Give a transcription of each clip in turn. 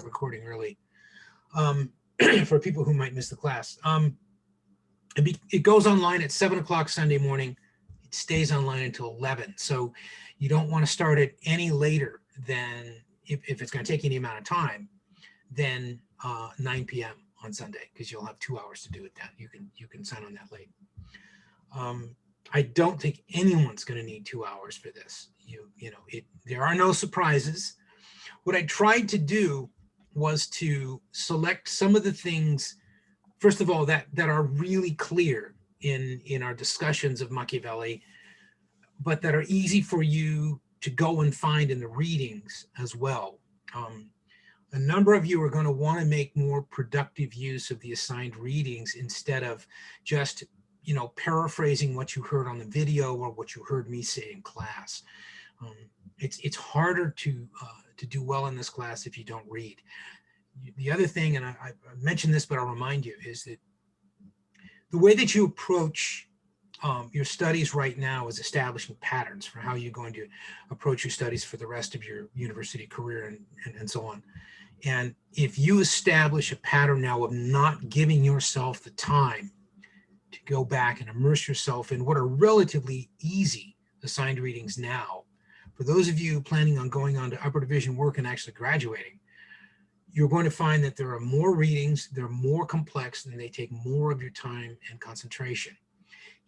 recording early for people who might miss the class. It goes online at 7 o'clock Sunday morning. It stays online until 11. So you don't want to start it any later than, if it's going to take any amount of time, than 9 p.m. on Sunday, because you'll have 2 hours to do it then. You can sign on that late. I don't think anyone's going to need 2 hours for this. There are no surprises. What I tried to do was to select some of the things, first of all, that are really clear in our discussions of Machiavelli, but that are easy for you to go and find in the readings as well. A number of you are going to want to make more productive use of the assigned readings instead of just, paraphrasing what you heard on the video or what you heard me say in class. It's harder to do well in this class if you don't read. The other thing, and I mentioned this, but I'll remind you, is that the way that you approach your studies right now is establishing patterns for how you're going to approach your studies for the rest of your university career and so on. And if you establish a pattern now of not giving yourself the time to go back and immerse yourself in what are relatively easy assigned readings now, for those of you planning on going on to upper division work and actually graduating, you're going to find that there are more readings, they're more complex, and they take more of your time and concentration.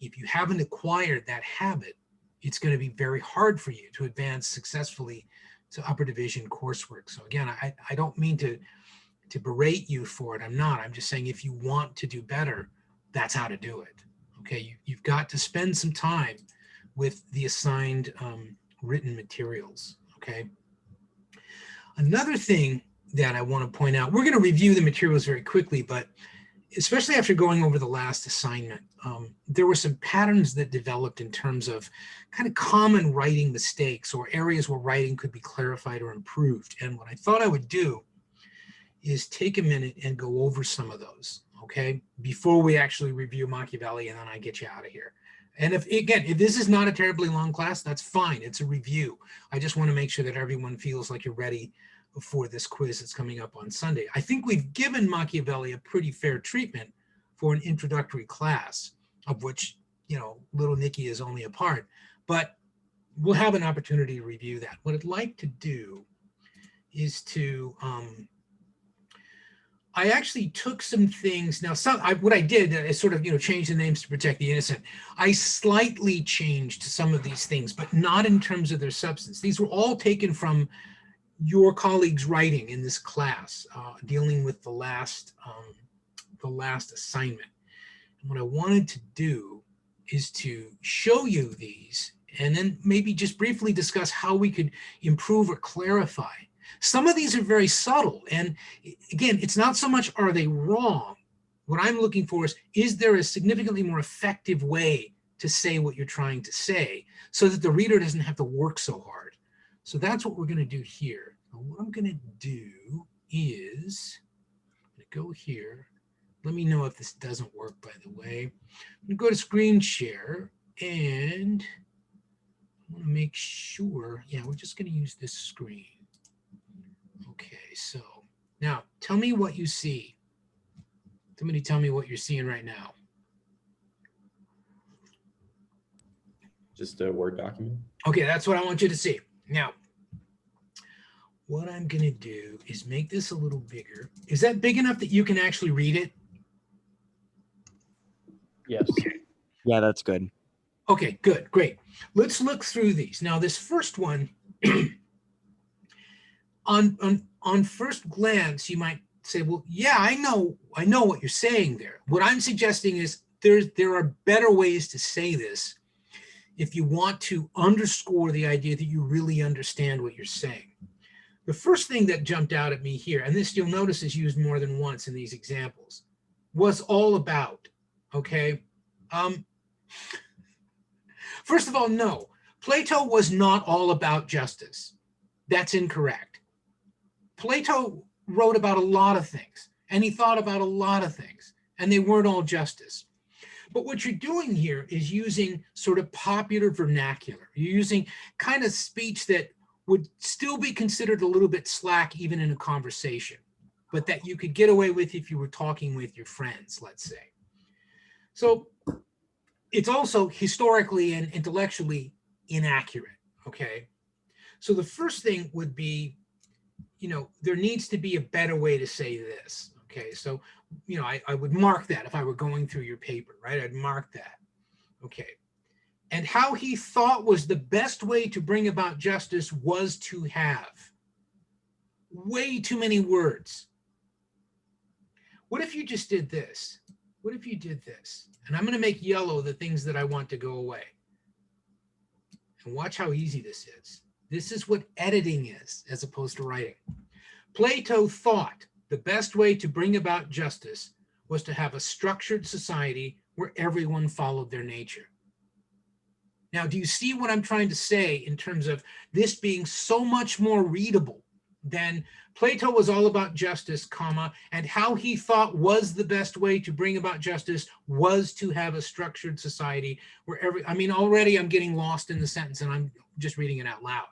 If you haven't acquired that habit, it's going to be very hard for you to advance successfully to upper division coursework. So again, I don't mean to berate you for it. I'm not. I'm just saying if you want to do better, that's how to do it. Okay, you've got to spend some time with the assigned written materials. Okay. Another thing that I want to point out, we're going to review the materials very quickly, but especially after going over the last assignment, there were some patterns that developed in terms of kind of common writing mistakes or areas where writing could be clarified or improved. And what I thought I would do is take a minute and go over some of those, okay, before we actually review Machiavelli, and then I get you out of here. And if this is not a terribly long class, that's fine. It's a review. I just want to make sure that everyone feels like you're ready for this quiz that's coming up on Sunday. I think we've given Machiavelli a pretty fair treatment for an introductory class, of which, little Nikki is only a part, but we'll have an opportunity to review that. What I'd like to do is to, I actually took some things. Now, what I did is sort of, change the names to protect the innocent. I slightly changed some of these things, but not in terms of their substance. These were all taken from your colleagues' writing in this class, dealing with the last assignment. And what I wanted to do is to show you these and then maybe just briefly discuss how we could improve or clarify. Some of these are very subtle. And again, it's not so much are they wrong. What I'm looking for is there a significantly more effective way to say what you're trying to say so that the reader doesn't have to work so hard? So that's what we're going to do here. Now, what I'm going to do is I'm going to go here. Let me know if this doesn't work, by the way. I'm going to go to screen share, and I want to make sure, yeah, we're just going to use this screen. Okay, so now tell me what you see. Somebody tell me what you're seeing right now. Just a Word document. Okay, that's what I want you to see. Now, what I'm going to do is make this a little bigger. Is that big enough that you can actually read it? Yes. Yeah, that's good. Okay, good, great. Let's look through these. Now, this first one, on first glance, you might say, well, yeah, I know what you're saying there. What I'm suggesting is there are better ways to say this if you want to underscore the idea that you really understand what you're saying. The first thing that jumped out at me here, and this you'll notice is used more than once in these examples, was all about, okay? First of all, no, Plato was not all about justice. That's incorrect. Plato wrote about a lot of things, and he thought about a lot of things, and they weren't all justice. But what you're doing here is using sort of popular vernacular. You're using kind of speech that would still be considered a little bit slack even in a conversation. but that you could get away with if you were talking with your friends, let's say. So it's also historically and intellectually inaccurate, okay? So the first thing would be, there needs to be a better way to say this, okay? So, I would mark that if I were going through your paper, right? I'd mark that, okay? And how he thought was the best way to bring about justice was to have. Way too many words. What if you just did this? What if you did this? And I'm going to make yellow the things that I want to go away. And watch how easy this is. This is what editing is as opposed to writing. Plato thought the best way to bring about justice was to have a structured society where everyone followed their nature. Now, do you see what I'm trying to say in terms of this being so much more readable than Plato was all about justice, comma, and how he thought was the best way to bring about justice was to have a structured society where already I'm getting lost in the sentence and I'm just reading it out loud.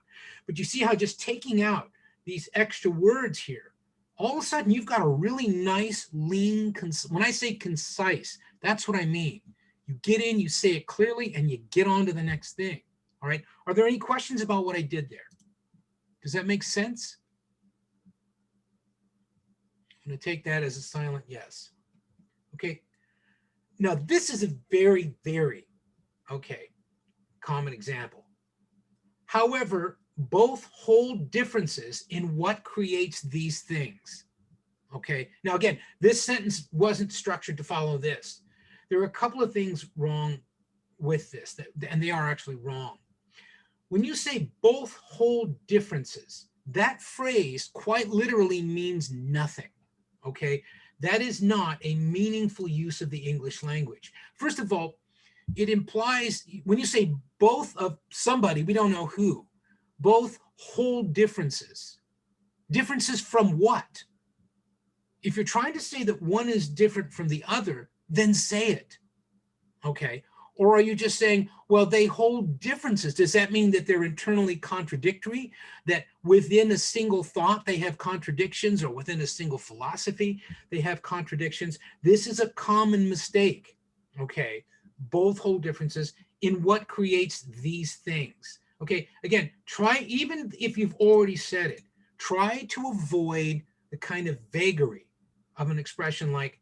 But you see how just taking out these extra words here, all of a sudden you've got a really nice, lean, when I say concise, that's what I mean. You get in, you say it clearly, and you get on to the next thing, all right? Are there any questions about what I did there? Does that make sense? I'm going to take that as a silent yes. Okay. Now, this is a very, very, common example. However, both hold differences in what creates these things. Okay. Now, again, this sentence wasn't structured to follow this. There are a couple of things wrong with this, and they are actually wrong. When you say both hold differences, that phrase quite literally means nothing. Okay, that is not a meaningful use of the English language. First of all, it implies, when you say both of somebody, we don't know who, both hold differences. Differences from what? If you're trying to say that one is different from the other, then say it, okay? Or are you just saying, well, they hold differences? Does that mean that they're internally contradictory? That within a single thought, they have contradictions, or within a single philosophy, they have contradictions? This is a common mistake, okay? Both hold differences in what creates these things, okay? Again, try, even if you've already said it, try to avoid the kind of vagary of an expression like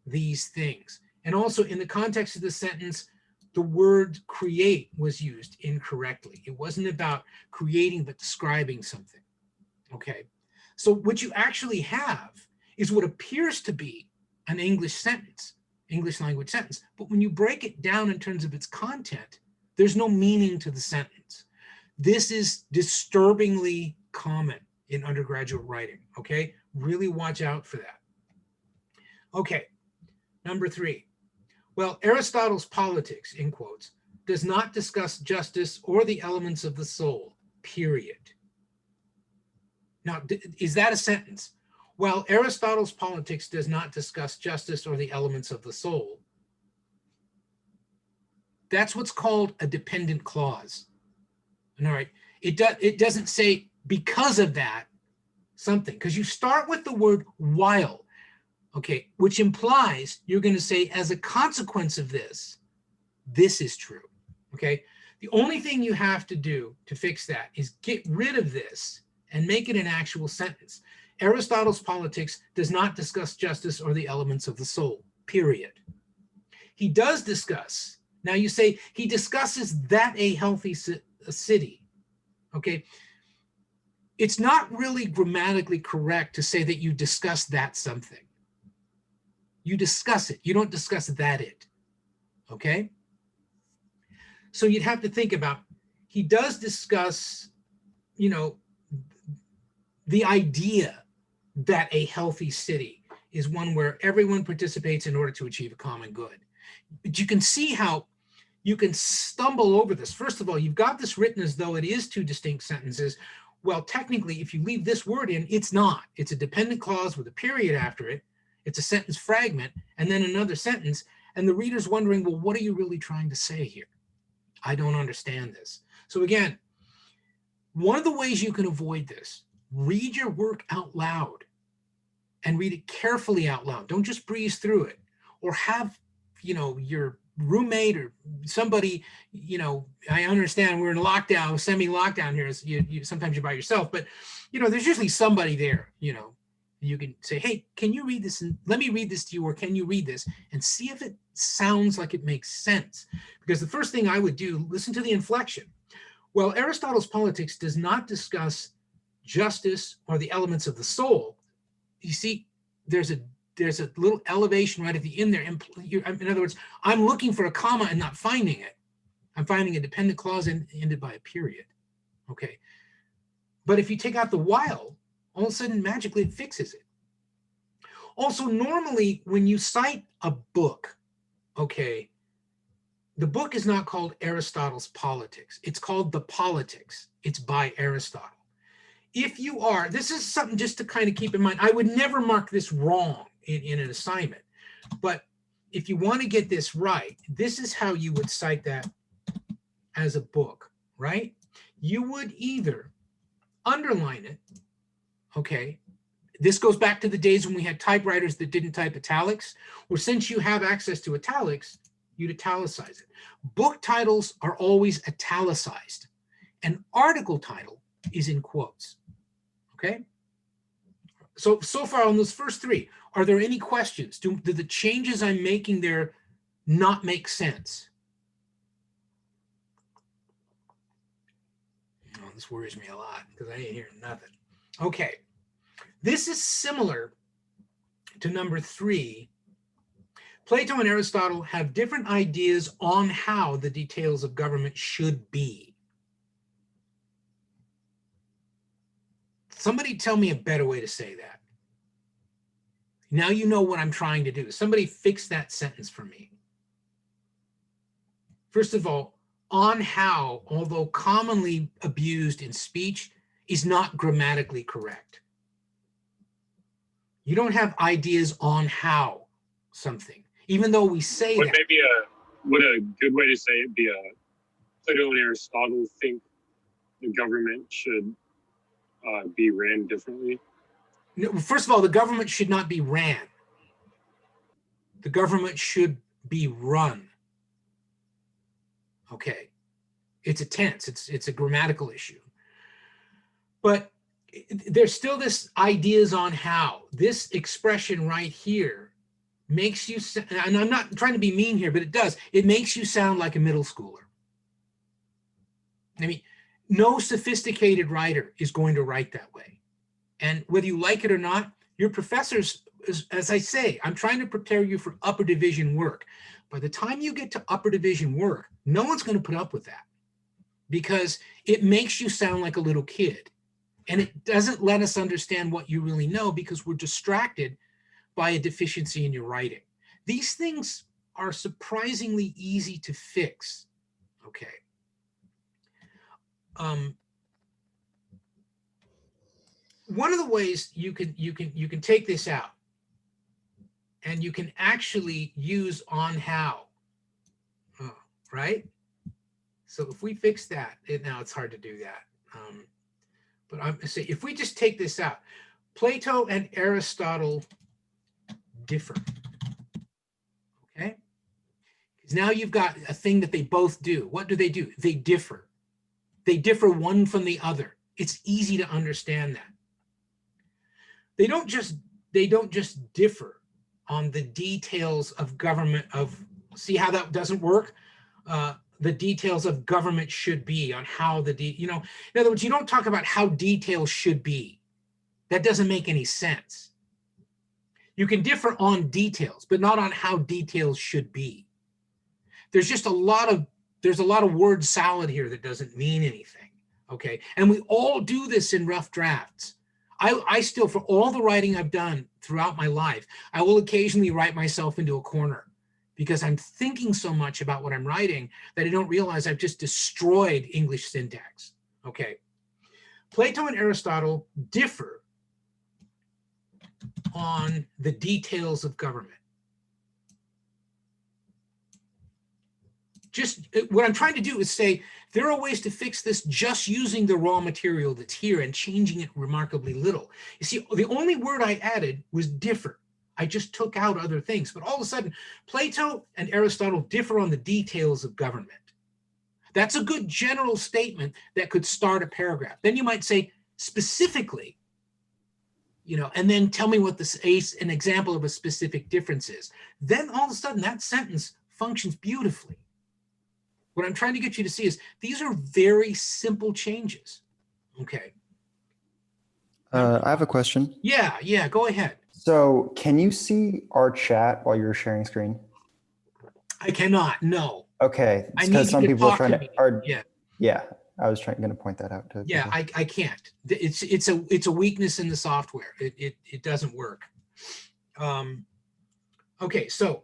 these things. And also in the context of the sentence, the word create was used incorrectly. It wasn't about creating, but describing something, okay? So what you actually have is what appears to be an English sentence, English language sentence, but when you break it down in terms of its content, there's no meaning to the sentence. This is disturbingly common in undergraduate writing, okay? Really watch out for that. Okay, number 3. Well, Aristotle's Politics, in quotes, does not discuss justice or the elements of the soul, period. Now, is that a sentence? Well, Aristotle's Politics does not discuss justice or the elements of the soul. That's what's called a dependent clause. All right, it doesn't say because of that something, because you start with the word while. Okay, which implies you're going to say, as a consequence of this, this is true. Okay, the only thing you have to do to fix that is get rid of this and make it an actual sentence. Aristotle's Politics does not discuss justice or the elements of the soul, period. He does discuss, now you say he discusses that a healthy city. Okay, it's not really grammatically correct to say that you discuss that something. You discuss it. You don't discuss that it, okay? So you'd have to think about, he does discuss, the idea that a healthy city is one where everyone participates in order to achieve a common good. But you can see how you can stumble over this. First of all, you've got this written as though it is 2 distinct sentences. Well, technically, if you leave this word in, it's not. It's a dependent clause with a period after it. It's a sentence fragment and then another sentence. And the reader's wondering, well, what are you really trying to say here? I don't understand this. So again, one of the ways you can avoid this, read your work out loud and read it carefully out loud. Don't just breeze through it, or have, your roommate or somebody, I understand we're in lockdown, semi-lockdown here. So sometimes you're by yourself, but there's usually somebody there, you can say, hey, can you read this? And let me read this to you, or can you read this and see if it sounds like it makes sense? Because the first thing I would do, listen to the inflection. Well, Aristotle's Politics does not discuss justice or the elements of the soul. You see, there's a little elevation right at the end there. In other words, I'm looking for a comma and not finding it. I'm finding a dependent clause ended by a period. Okay. But if you take out the while, all of a sudden magically it fixes it. Also, normally when you cite a book, okay, the book is not called Aristotle's Politics. It's called The Politics. It's by Aristotle. If you are, this is something just to kind of keep in mind. I would never mark this wrong in an assignment, but if you want to get this right, this is how you would cite that as a book, right? You would either underline it, okay? This goes back to the days when we had typewriters that didn't type italics, or since you have access to italics, you'd italicize it. Book titles are always italicized. An article title is in quotes, okay? So far on those first three, are there any questions? Do the changes I'm making there not make sense? Oh, this worries me a lot because I ain't hearing nothing. Okay, this is similar to number 3. Plato and Aristotle have different ideas on how the details of government should be. Somebody tell me a better way to say that. Now you know what I'm trying to do. Somebody fix that sentence for me. First of all, on how, although commonly abused in speech, is not grammatically correct. You don't have ideas on how something, even though we say that. Would a good way to say it be Plato and Aristotle think the government should be ran differently? No, first of all, the government should not be ran. The government should be run. Okay, it's a tense, it's a grammatical issue. But there's still this ideas on how. This expression right here makes you, and I'm not trying to be mean here, but it does. It makes you sound like a middle schooler. I mean, no sophisticated writer is going to write that way. And whether you like it or not, your professors, as I say, I'm trying to prepare you for upper division work. By the time you get to upper division work, no one's going to put up with that because it makes you sound like a little kid. And it doesn't let us understand what you really know because we're distracted by a deficiency in your writing. These things are surprisingly easy to fix. Okay. One of the ways you can take this out, and you can actually use on how, right? So if we fix that, now it's hard to do that. But I'm gonna say if we just take this out, Plato and Aristotle differ. Okay, because now you've got a thing that they both do. What do? They differ. They differ one from the other. It's easy to understand that. They don't just differ on the details of government see how that doesn't work? The details of government should be on how in other words, you don't talk about how details should be. That doesn't make any sense. You can differ on details, but not on how details should be. There's just a lot of word salad here that doesn't mean anything. Okay, and we all do this in rough drafts. I still, for all the writing I've done throughout my life, I will occasionally write myself into a corner because I'm thinking so much about what I'm writing that I don't realize I've just destroyed English syntax. Okay. Plato and Aristotle differ on the details of government. what I'm trying to do is say, there are ways to fix this just using the raw material that's here and changing it remarkably little. You see, the only word I added was differ. I just took out other things, but all of a sudden, Plato and Aristotle differ on the details of government. That's a good general statement that could start a paragraph. Then you might say specifically, and then tell me what an example of a specific difference is. Then all of a sudden that sentence functions beautifully. What I'm trying to get you to see is these are very simple changes. Okay. I have a question. Yeah, go ahead. So can you see our chat while you're sharing screen? I cannot, no. Okay, I it's need because you some to people are talk trying to to, me. yeah, I was going to point that out to Yeah, people. I can't. It's a weakness in the software. It doesn't work. Okay, so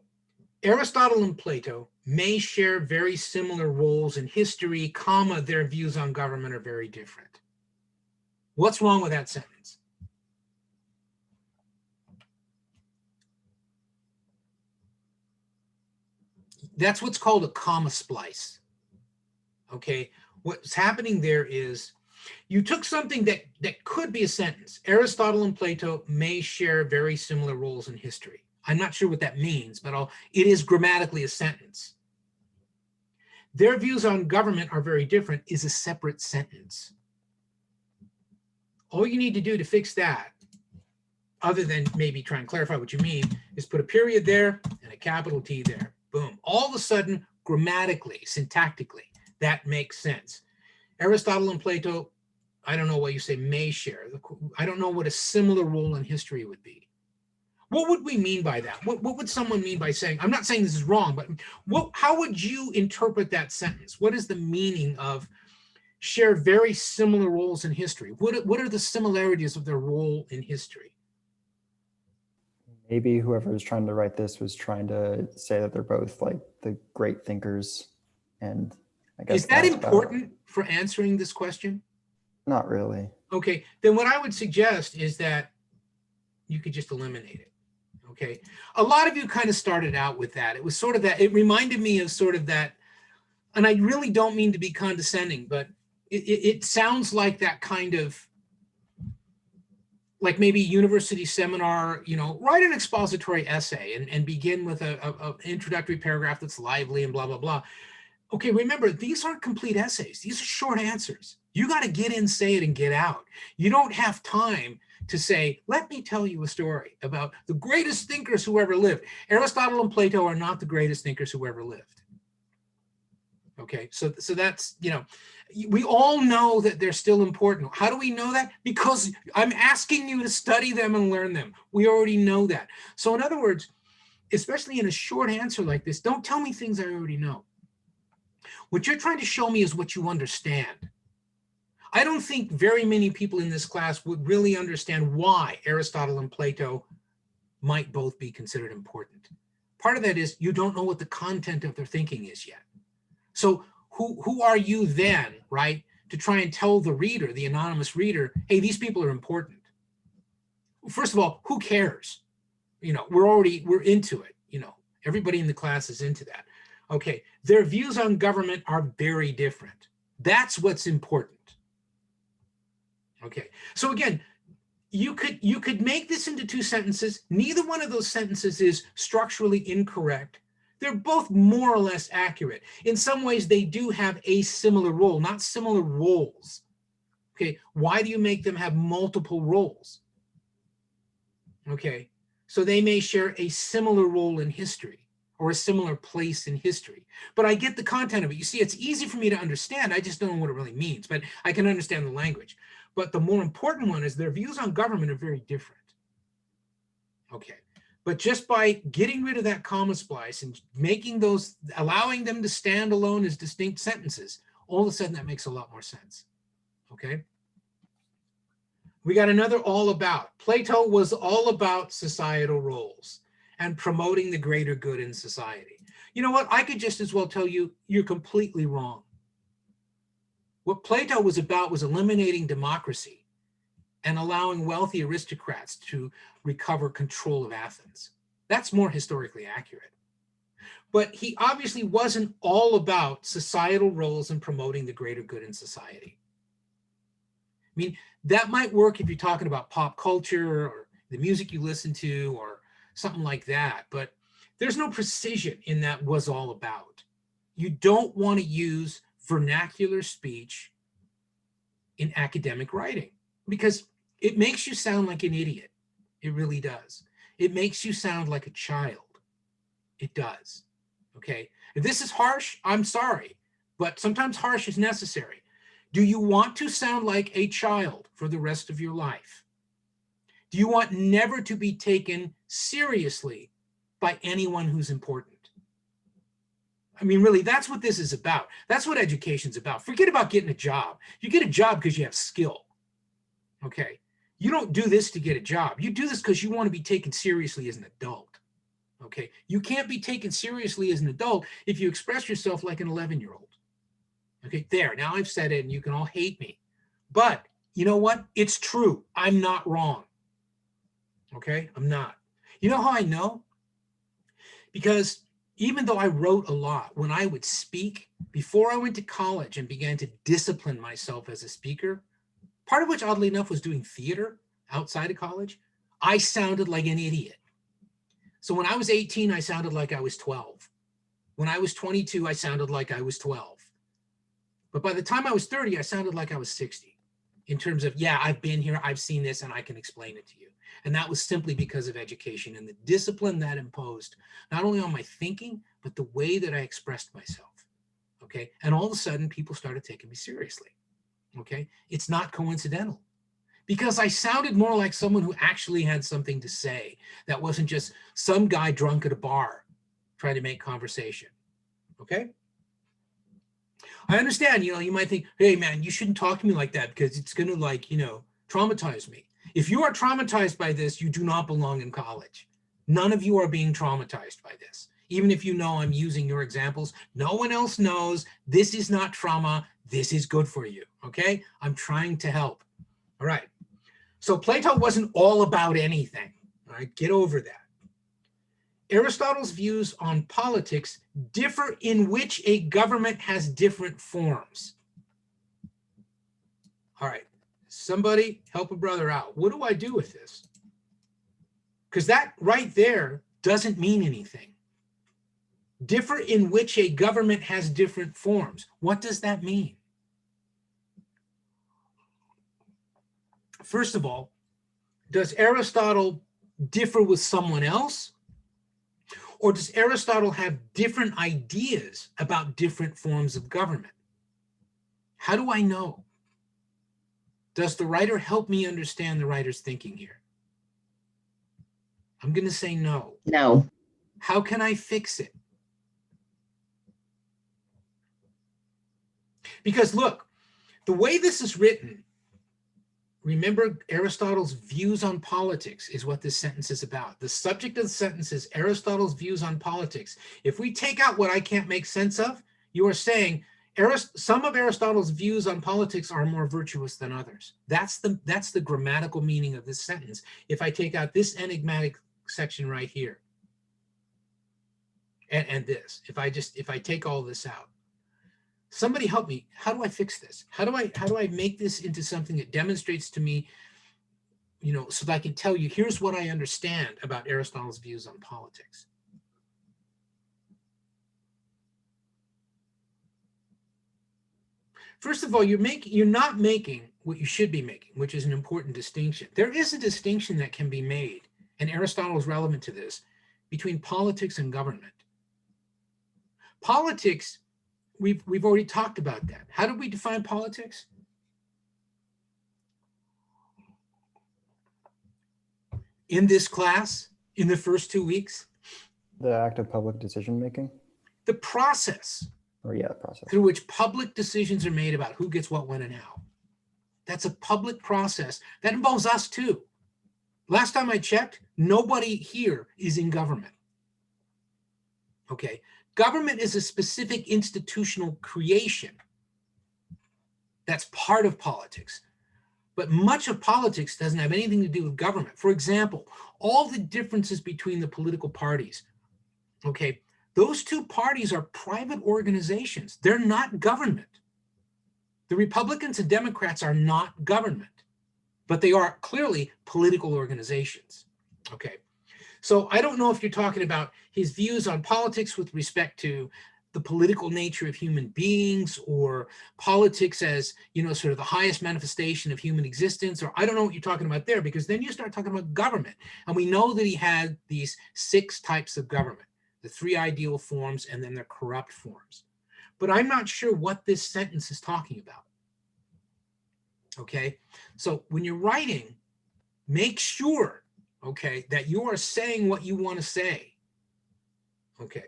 Aristotle and Plato may share very similar roles in history, comma, their views on government are very different. What's wrong with that sentence? That's what's called a comma splice. Okay, what's happening there is you took something that could be a sentence. Aristotle and Plato may share very similar roles in history. I'm not sure what that means, but it is grammatically a sentence. Their views on government are very different is a separate sentence. All you need to do to fix that, other than maybe try and clarify what you mean, is put a period there and a capital T there. Boom. All of a sudden, grammatically, syntactically, that makes sense. Aristotle and Plato, I don't know what you say may share. I don't know what a similar role in history would be. What would we mean by that? What would someone mean by saying, I'm not saying this is wrong, but how would you interpret that sentence? What is the meaning of share very similar roles in history? What are the similarities of their role in history? Maybe whoever was trying to write this was trying to say that they're both like the great thinkers, and I guess Is that that's important for answering this question? Not really. Okay, then what I would suggest is that you could just eliminate it. Okay, a lot of you kind of started out with that. It was sort of that, it reminded me of sort of that, and I really don't mean to be condescending, but it sounds like that kind of, like maybe university seminar, write an expository essay and begin with a introductory paragraph that's lively and blah, blah, blah. Okay, remember, these aren't complete essays. These are short answers. You got to get in, say it, and get out. You don't have time to say, let me tell you a story about the greatest thinkers who ever lived. Aristotle and Plato are not the greatest thinkers who ever lived. Okay, so that's, we all know that they're still important. How do we know that? Because I'm asking you to study them and learn them. We already know that. So in other words, especially in a short answer like this, don't tell me things I already know. What you're trying to show me is what you understand. I don't think very many people in this class would really understand why Aristotle and Plato might both be considered important. Part of that is you don't know what the content of their thinking is yet. So who are you then, right, to try and tell the reader, the anonymous reader, hey, these people are important? First of all, who cares? We're into it. Everybody in the class is into that. Okay, their views on government are very different. That's what's important. Okay, so again, you could make this into two sentences. Neither one of those sentences is structurally incorrect. They're both more or less accurate. In some ways, they do have a similar role, not similar roles. Okay, why do you make them have multiple roles? Okay, so they may share a similar role in history or a similar place in history. But I get the content of it. You see, it's easy for me to understand. I just don't know what it really means, but I can understand the language. But the more important one is their views on government are very different. Okay. But just by getting rid of that comma splice and making those, allowing them to stand alone as distinct sentences, all of a sudden that makes a lot more sense. Okay. We got another all about. Plato was all about societal roles and promoting the greater good in society. You know what? I could just as well tell you, you're completely wrong. What Plato was about was eliminating democracy and allowing wealthy aristocrats to recover control of Athens. That's more historically accurate. But he obviously wasn't all about societal roles and promoting the greater good in society. I mean, that might work if you're talking about pop culture or the music you listen to or something like that, but there's no precision in that was all about. You don't want to use vernacular speech in academic writing because it makes you sound like an idiot. It really does. It makes you sound like a child. It does. Okay. If this is harsh, I'm sorry, but sometimes harsh is necessary. Do you want to sound like a child for the rest of your life? Do you want never to be taken seriously by anyone who's important? I mean, really, that's what this is about. That's what education's about. Forget about getting a job. You get a job because you have skill. Okay. You don't do this to get a job. You do this because you want to be taken seriously as an adult. Okay. You can't be taken seriously as an adult if you express yourself like an 11-year-old. Okay. There. Now I've said it and you can all hate me. But you know what? It's true. I'm not wrong. Okay. I'm not. You know how I know? Because even though I wrote a lot, when I would speak, before I went to college and began to discipline myself as a speaker, part of which, oddly enough, was doing theater outside of college, I sounded like an idiot. So when I was 18, I sounded like I was 12. When I was 22, I sounded like I was 12. But by the time I was 30, I sounded like I was 60 in terms of, yeah, I've been here, I've seen this, and I can explain it to you. And that was simply because of education and the discipline that imposed, not only on my thinking, but the way that I expressed myself. Okay. And all of a sudden, people started taking me seriously. Okay. It's not coincidental because I sounded more like someone who actually had something to say that wasn't just some guy drunk at a bar trying to make conversation. Okay. I understand, you might think, hey, man, you shouldn't talk to me like that because it's going to traumatize me. If you are traumatized by this, you do not belong in college. None of you are being traumatized by this. Even if you know I'm using your examples, no one else knows this is not trauma. This is good for you. Okay. I'm trying to help. All right. So Plato wasn't all about anything. All right. Get over that. Aristotle's views on politics differ in which a government has different forms. All right. Somebody help a brother out. What do I do with this? Because that right there doesn't mean anything. Differ in which a government has different forms. What does that mean? First of all, does Aristotle differ with someone else? Or does Aristotle have different ideas about different forms of government? How do I know? Does the writer help me understand the writer's thinking here? I'm going to say no. No. How can I fix it? Because look, the way this is written, remember Aristotle's views on politics is what this sentence is about. The subject of the sentence is Aristotle's views on politics. If we take out what I can't make sense of, you are saying some of Aristotle's views on politics are more virtuous than others. That's the grammatical meaning of this sentence. If I take out this enigmatic section right here, and this, if I take all this out, somebody help me. How do I fix this? How do I make this into something that demonstrates to me, so that I can tell you, here's what I understand about Aristotle's views on politics. First of all, you're not making what you should be making, which is an important distinction. There is a distinction that can be made, and Aristotle is relevant to this, between politics and government. Politics, we've already talked about that. How do we define politics? In this class, in the first 2 weeks? The act of public decision making? The process. Process. Through which public decisions are made about who gets what, when, and how. That's a public process. That involves us too. Last time I checked, nobody here is in government. Okay. Government is a specific institutional creation that's part of politics. But much of politics doesn't have anything to do with government. For example, all the differences between the political parties. Okay. Those two parties are private organizations. They're not government. The Republicans and Democrats are not government, but they are clearly political organizations. Okay. So I don't know if you're talking about his views on politics with respect to the political nature of human beings, or politics as, you know, sort of the highest manifestation of human existence, or I don't know what you're talking about there, because then you start talking about government. And we know that he had these 6 types of government, the 3 ideal forms, and then the corrupt forms. But I'm not sure what this sentence is talking about. Okay, so when you're writing, make sure, okay, that you are saying what you want to say. Okay,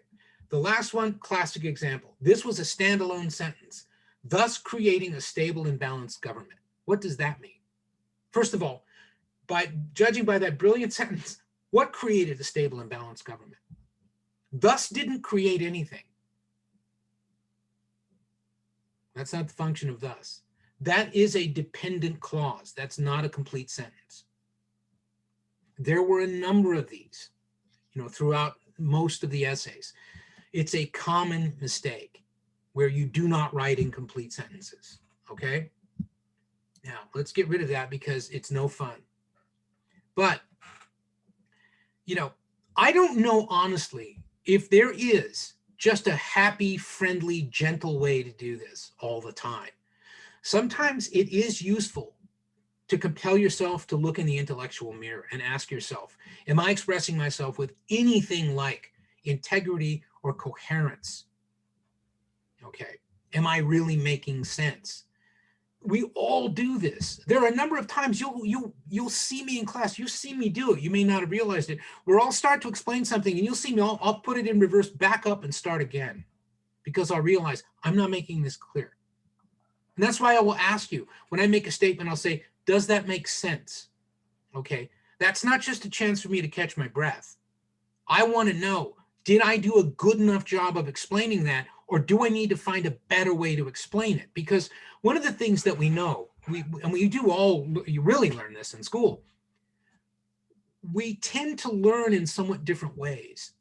the last one, classic example. This was a standalone sentence, thus creating a stable and balanced government. What does that mean? First of all, by judging by that brilliant sentence, what created a stable and balanced government? Thus didn't create anything. That's not the function of thus. That is a dependent clause. That's not a complete sentence. There were a number of these, you know, throughout most of the essays. It's a common mistake where you do not write incomplete sentences, okay? Now, let's get rid of that because it's no fun. But, you know, I don't know honestly if there is just a happy, friendly, gentle way to do this all the time. Sometimes it is useful to compel yourself to look in the intellectual mirror and ask yourself, am I expressing myself with anything like integrity or coherence? Okay, am I really making sense? We all do this. There are a number of times you'll see me in class, you see me do it. You may not have realized it. Where I'll start to explain something and you'll see me, I'll put it in reverse, back up and start again, because I'll realize I'm not making this clear. And that's why I will ask you, when I make a statement, I'll say, does that make sense? Okay, that's not just a chance for me to catch my breath. I want to know, did I do a good enough job of explaining that, or do I need to find a better way to explain it? Because one of the things that we know, you really learn this in school, we tend to learn in somewhat different ways.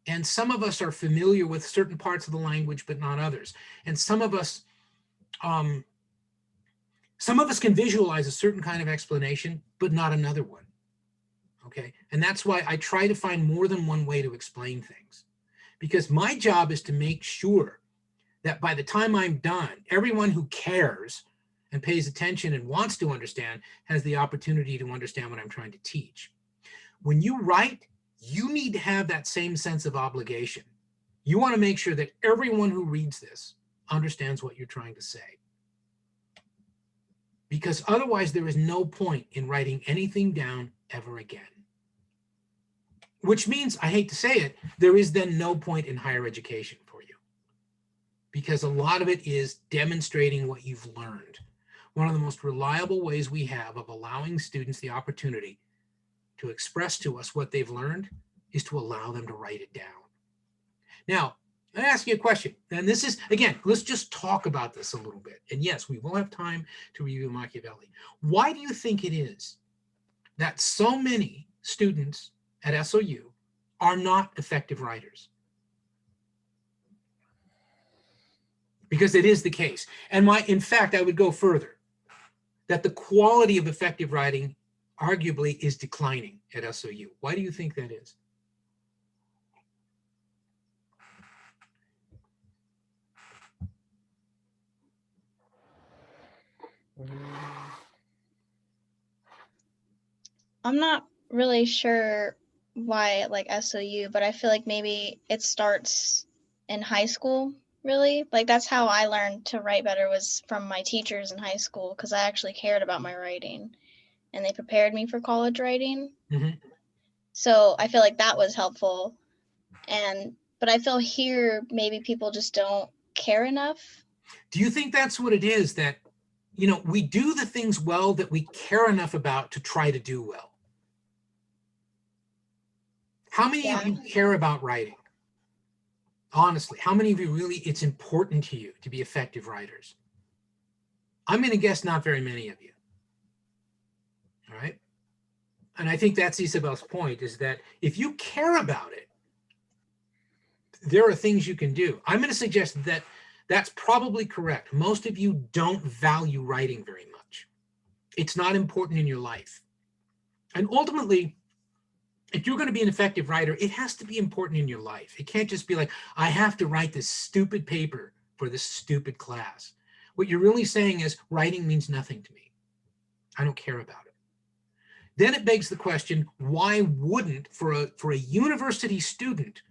And some of us are familiar with certain parts of the language, but not others. And some of us can visualize a certain kind of explanation, but not another one. Okay, and that's why I try to find more than one way to explain things, because my job is to make sure that by the time I'm done, everyone who cares and pays attention and wants to understand has the opportunity to understand what I'm trying to teach. When you write, you need to have that same sense of obligation. You want to make sure that everyone who reads this understands what you're trying to say. Because otherwise there is no point in writing anything down ever again. Which means, I hate to say it, there is then no point in higher education for you. Because a lot of it is demonstrating what you've learned. One of the most reliable ways we have of allowing students the opportunity to express to us what they've learned is to allow them to write it down. Now, I ask you a question, and this is, again, let's just talk about this a little bit. And yes, we will have time to review Machiavelli. Why do you think it is that so many students at SOU are not effective writers? Because it is the case. And in fact, I would go further, that the quality of effective writing arguably is declining at SOU. Why do you think that is? I'm not really sure why like SOU, but I feel like maybe it starts in high school, really. Like that's how I learned to write better, was from my teachers in high school, because I actually cared about my writing and they prepared me for college writing. Mm-hmm. So I feel like that was helpful. But I feel here maybe people just don't care enough. Do you think that's what it is, that, you know, we do the things well that we care enough about to try to do well? How many of you care about writing? Honestly, how many of you really, it's important to you to be effective writers? I'm going to guess not very many of you. All right. And I think that's Isabel's point, is that if you care about it, there are things you can do. I'm going to suggest that that's probably correct. Most of you don't value writing very much. It's not important in your life. And ultimately, if you're going to be an effective writer, it has to be important in your life. It can't just be like, I have to write this stupid paper for this stupid class. What you're really saying is writing means nothing to me. I don't care about it. Then it begs the question, why wouldn't, for a university student,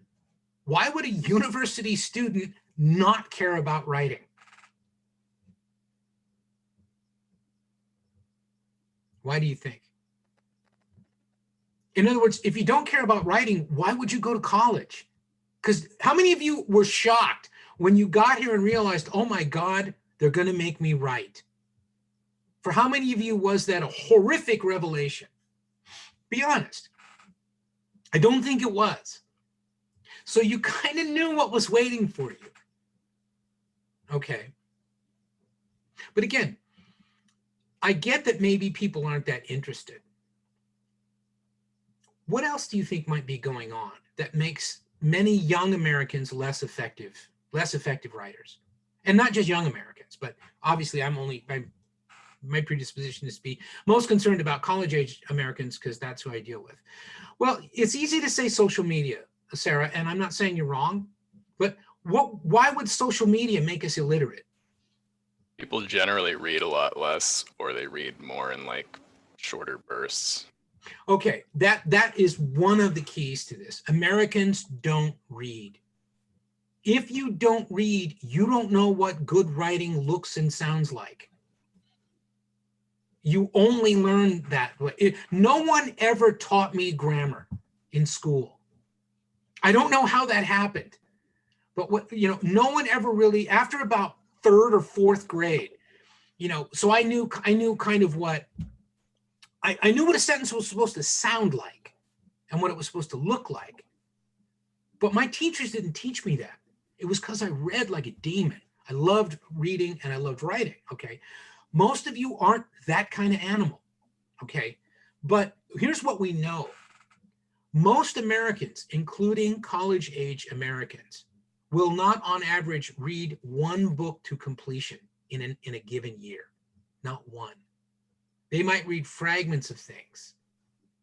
why would a university student not care about writing? Why do you think? In other words, if you don't care about writing, why would you go to college? Because how many of you were shocked when you got here and realized, oh my God, they're going to make me write? For how many of you was that a horrific revelation? Be honest. I don't think it was. So you kind of knew what was waiting for you. Okay. But again, I get that maybe people aren't that interested. What else do you think might be going on that makes many young Americans less effective writers? And not just young Americans, but obviously my predisposition is to be most concerned about college-age Americans because that's who I deal with. Well, it's easy to say social media, Sarah, and I'm not saying you're wrong, but why would social media make us illiterate? People generally read a lot less, or they read more in like shorter bursts. Okay, that is one of the keys to this. Americans don't read. If you don't read, you don't know what good writing looks and sounds like. You only learn that. No one ever taught me grammar in school. I don't know how that happened, but no one ever really, after about third or fourth grade, so I knew kind of what, I knew what a sentence was supposed to sound like and what it was supposed to look like. But my teachers didn't teach me that. It was because I read like a demon. I loved reading and I loved writing, okay? Most of you aren't that kind of animal, okay? But here's what we know. Most Americans, including college-age Americans, will not on average read one book to completion in a given year, not one. They might read fragments of things,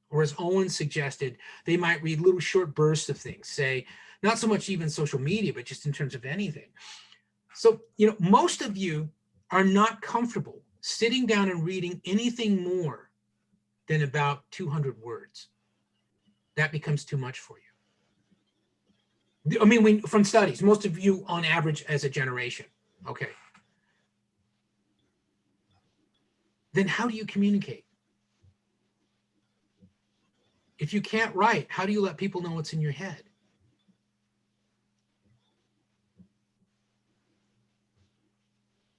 or as Owen suggested, they might read little short bursts of things, say, not so much even social media, but just in terms of anything. So, most of you are not comfortable sitting down and reading anything more than about 200 words. That becomes too much for you. I mean, from studies, most of you on average as a generation, okay. Then how do you communicate? If you can't write, how do you let people know what's in your head?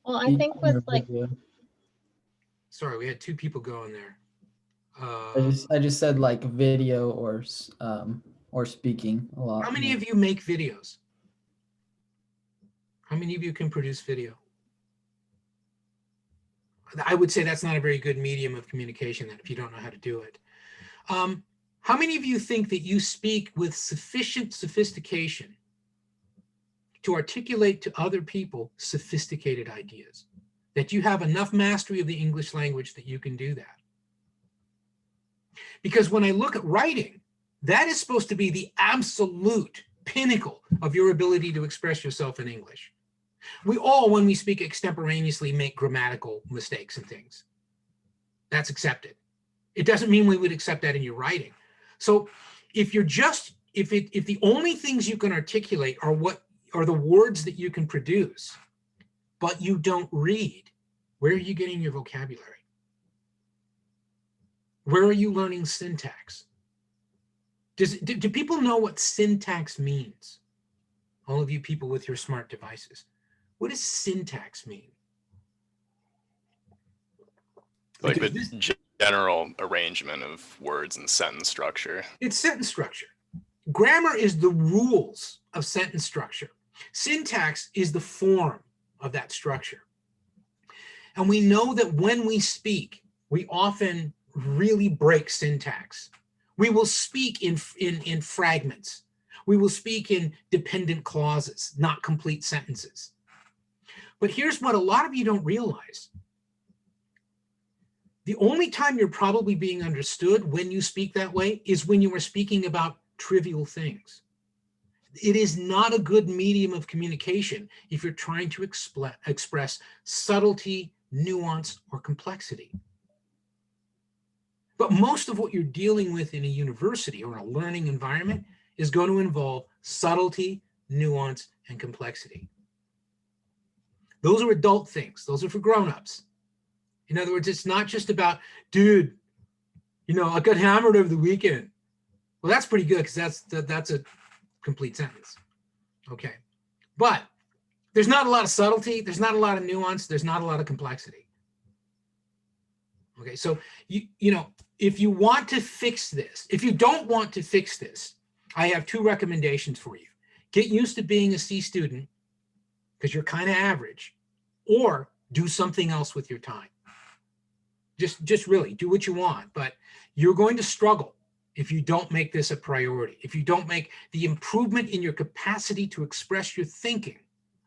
Well, I think with like, Sorry, we had two people going there. I just said like video or speaking a lot. How many of you make videos? How many of you can produce video? I would say that's not a very good medium of communication then if you don't know how to do it. How many of you think that you speak with sufficient sophistication to articulate to other people sophisticated ideas? That you have enough mastery of the English language that you can do that? Because when I look at writing, that is supposed to be the absolute pinnacle of your ability to express yourself in English. We all, when we speak extemporaneously, make grammatical mistakes and things. That's accepted. It doesn't mean we would accept that in your writing. So if you're just, if the only things you can articulate are the words that you can produce, but you don't read, where are you getting your vocabulary? Where are you learning syntax? Do people know what syntax means? All of you people with your smart devices. What does syntax mean? Like Because the general arrangement of words and sentence structure. It's sentence structure. Grammar is the rules of sentence structure. Syntax is the form of that structure. And we know that when we speak, we often really break syntax. We will speak in fragments. We will speak in dependent clauses, not complete sentences. But here's what a lot of you don't realize. The only time you're probably being understood when you speak that way is when you are speaking about trivial things. It is not a good medium of communication if you're trying to express subtlety, nuance, or complexity. But most of what you're dealing with in a university or a learning environment is going to involve subtlety, nuance, and complexity. Those are adult things. Those are for grown-ups. In other words, it's not just about, dude, you know, I got hammered over the weekend. Well, that's pretty good because that's a complete sentence. Okay. But there's not a lot of subtlety. There's not a lot of nuance. There's not a lot of complexity. Okay. So, you know, if you want to fix this, if you don't want to fix this, I have two recommendations for you. Get used to being a C student because you're kind of average, or do something else with your time. Just really do what you want, but you're going to struggle if you don't make this a priority, if you don't make the improvement in your capacity to express your thinking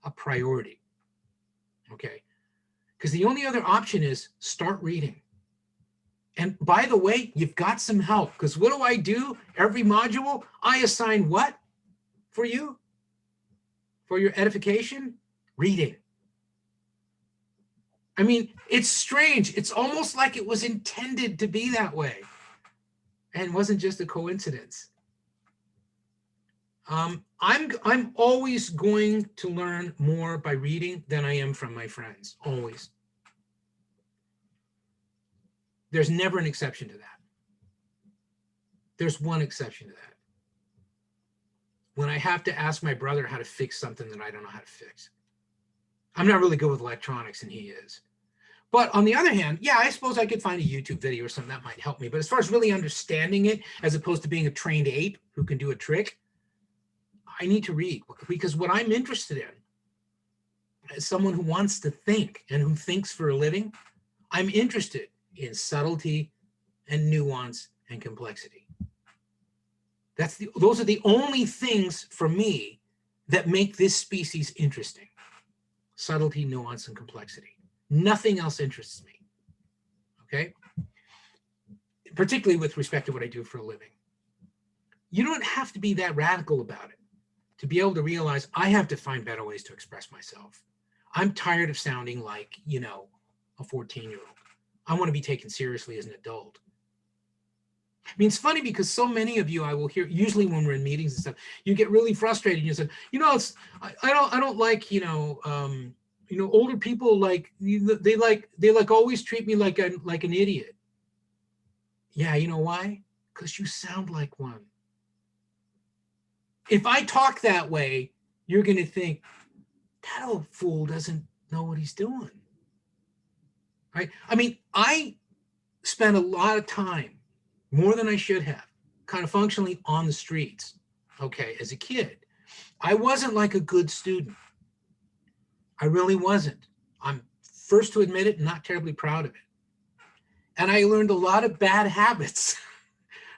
a priority, okay? Because the only other option is start reading. And by the way, you've got some help, because what do I do? Every module, I assign what for you? For your edification? Reading. I mean, it's strange. It's almost like it was intended to be that way and wasn't just a coincidence. I'm always going to learn more by reading than I am from my friends, always. There's never an exception to that. There's one exception to that. When I have to ask my brother how to fix something that I don't know how to fix. I'm not really good with electronics, and he is. But on the other hand, yeah, I suppose I could find a YouTube video or something that might help me. But as far as really understanding it, as opposed to being a trained ape who can do a trick, I need to read, because what I'm interested in, as someone who wants to think and who thinks for a living, I'm interested in subtlety and nuance and complexity. Those are the only things for me that make this species interesting. Subtlety, nuance, and complexity. Nothing else interests me, okay? Particularly with respect to what I do for a living. You don't have to be that radical about it to be able to realize I have to find better ways to express myself. I'm tired of sounding like, you know, a 14-year-old. I want to be taken seriously as an adult. I mean, it's funny because so many of you I will hear, usually when we're in meetings and stuff, you get really frustrated and you say, you know, I don't like, you know, older people they always treat me like an idiot. Yeah, you know why? Because you sound like one. If I talk that way, you're going to think that old fool doesn't know what he's doing. Right? I mean, I spent a lot of time, more than I should have, kind of functionally on the streets, okay, as a kid. I wasn't like a good student. I really wasn't. I'm first to admit it, not terribly proud of it. And I learned a lot of bad habits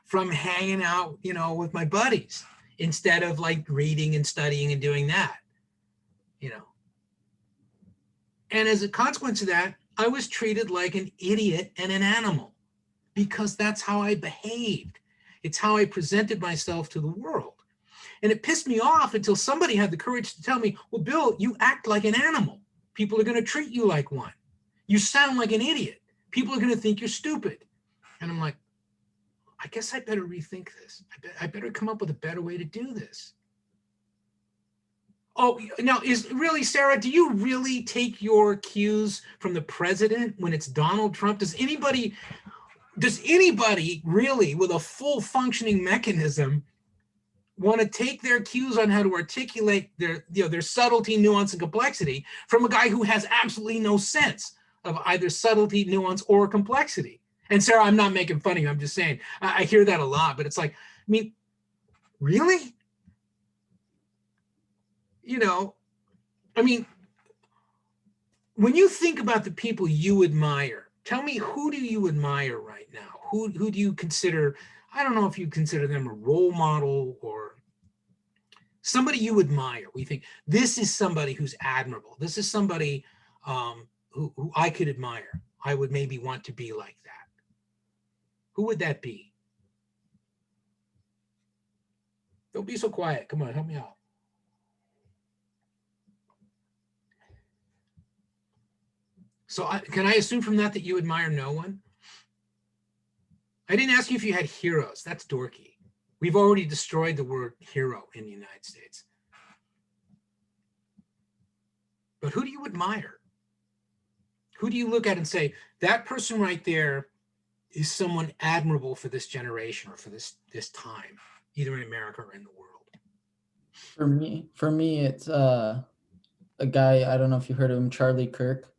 from hanging out, you know, with my buddies instead of like reading and studying and doing that, you know. And as a consequence of that, I was treated like an idiot and an animal because that's how I behaved. It's how I presented myself to the world. And it pissed me off until somebody had the courage to tell me, well, Bill, you act like an animal. People are going to treat you like one. You sound like an idiot. People are going to think you're stupid. And I'm like, I guess I better rethink this. I better come up with a better way to do this. Oh, now Sarah, do you really take your cues from the president when it's Donald Trump? Does anybody really with a full functioning mechanism want to take their cues on how to articulate their subtlety, nuance, and complexity from a guy who has absolutely no sense of either subtlety, nuance, or complexity? And Sarah, I'm not making fun of you. I'm just saying, I hear that a lot, but it's like, I mean, really? You know, I mean, when you think about the people you admire, tell me, who do you admire right now? Who do you consider, I don't know if you consider them a role model or Somebody you admire. We think this is somebody who's admirable. This is somebody who I could admire. I would maybe want to be like that. Who would that be? Don't be so quiet. Come on, help me out. So can I assume from that that you admire no one? I didn't ask you if you had heroes. That's dorky. We've already destroyed the word hero in the United States. But who do you admire? Who do you look at and say, that person right there is someone admirable for this generation or for this time, either in America or in the world? For me, it's a guy, I don't know if you heard of him, Charlie Kirk.